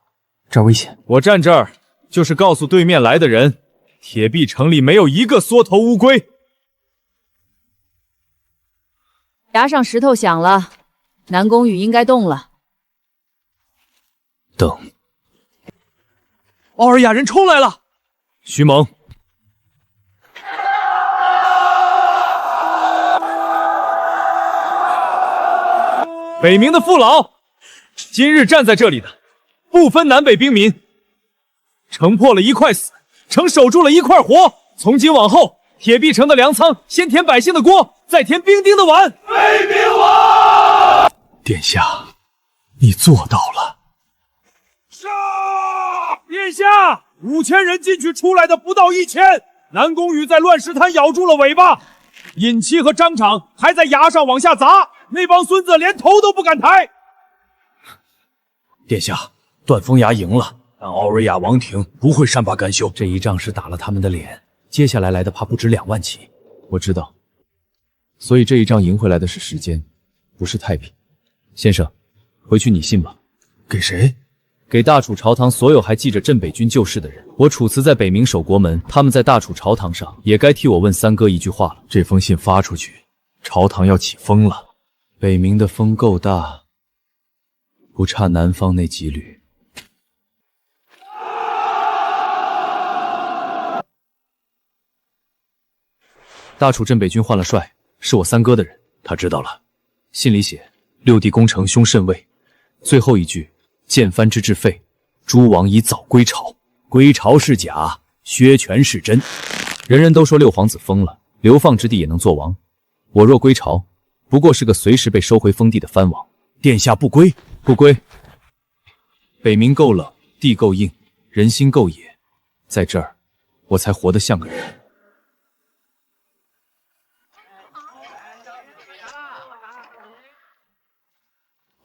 这儿危险。我站这儿就是告诉对面来的人，铁壁城里没有一个缩头乌龟。崖上石头响了，南宫羽应该动了。等，敖尔雅人冲来了！徐猛，北冥的父老，今日站在这里的，不分南北兵民，城破了一块死，城守住了一块活。从今往后，铁壁城的粮仓先填百姓的锅，再填兵丁的碗。废兵王！殿下，你做到了。殿下，5000人进去，出来的不到1000。南宫羽在乱石滩咬住了尾巴，尹七和张敞还在崖上往下砸，那帮孙子连头都不敢抬。殿下，断风崖赢了，但奥瑞亚王庭不会善罢甘休。这一仗是打了他们的脸，接下来来的怕不止2万骑。我知道，所以这一仗赢回来的是时间，不是太平。先生，回去拟信吧。给谁？给大楚朝堂所有还记着镇北军旧事的人。我楚辞在北冥守国门，他们在大楚朝堂上也该替我问三哥一句话了。这封信发出去，朝堂要起风了。北冥的风够大，不差南方那几旅。大楚镇北军换了帅，是我三哥的人，他知道了。信里写六弟攻城凶甚位，最后一句剑藩之志废，诸王已早归朝。归朝是假，削权是真。人人都说六皇子疯了，流放之地也能做王。我若归朝，不过是个随时被收回封地的藩王。殿下不归，不归。北冥够冷，地够硬，人心够野，在这儿，我才活得像个人。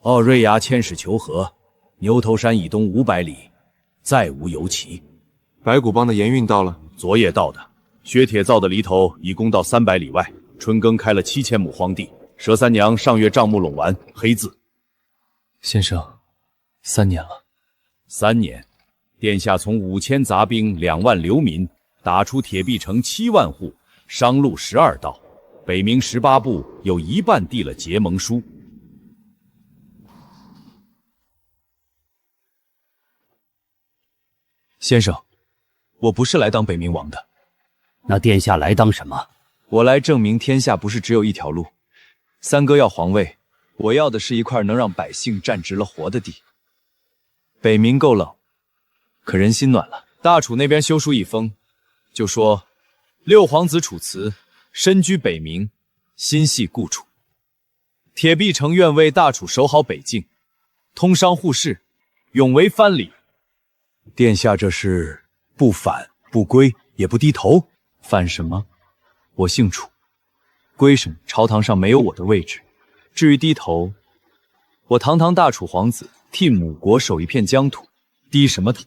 奥瑞牙遣使求和，牛头山以东500里，再无游骑。白骨帮的盐运到了，昨夜到的。薛铁造的犁头已攻到300里外，春耕开了7000亩荒地。佘三娘上月账目拢完，黑字。先生，3年了。3年，殿下从5000杂兵、2万流民，打出铁壁城7万户，商路12道，北冥18部有一半递了结盟书。先生，我不是来当北冥王的。那殿下来当什么？我来证明天下不是只有一条路。三哥要皇位，我要的是一块能让百姓站直了活的地。北冥够冷，可人心暖了。大楚那边修书一封，就说六皇子楚辞身居北冥，心系故楚。铁壁城愿为大楚守好北境，通商互市，永为藩篱。殿下这是不反不归也不低头？反什么？我姓楚，归什么？朝堂上没有我的位置。至于低头，我堂堂大楚皇子替母国守一片疆土，低什么头？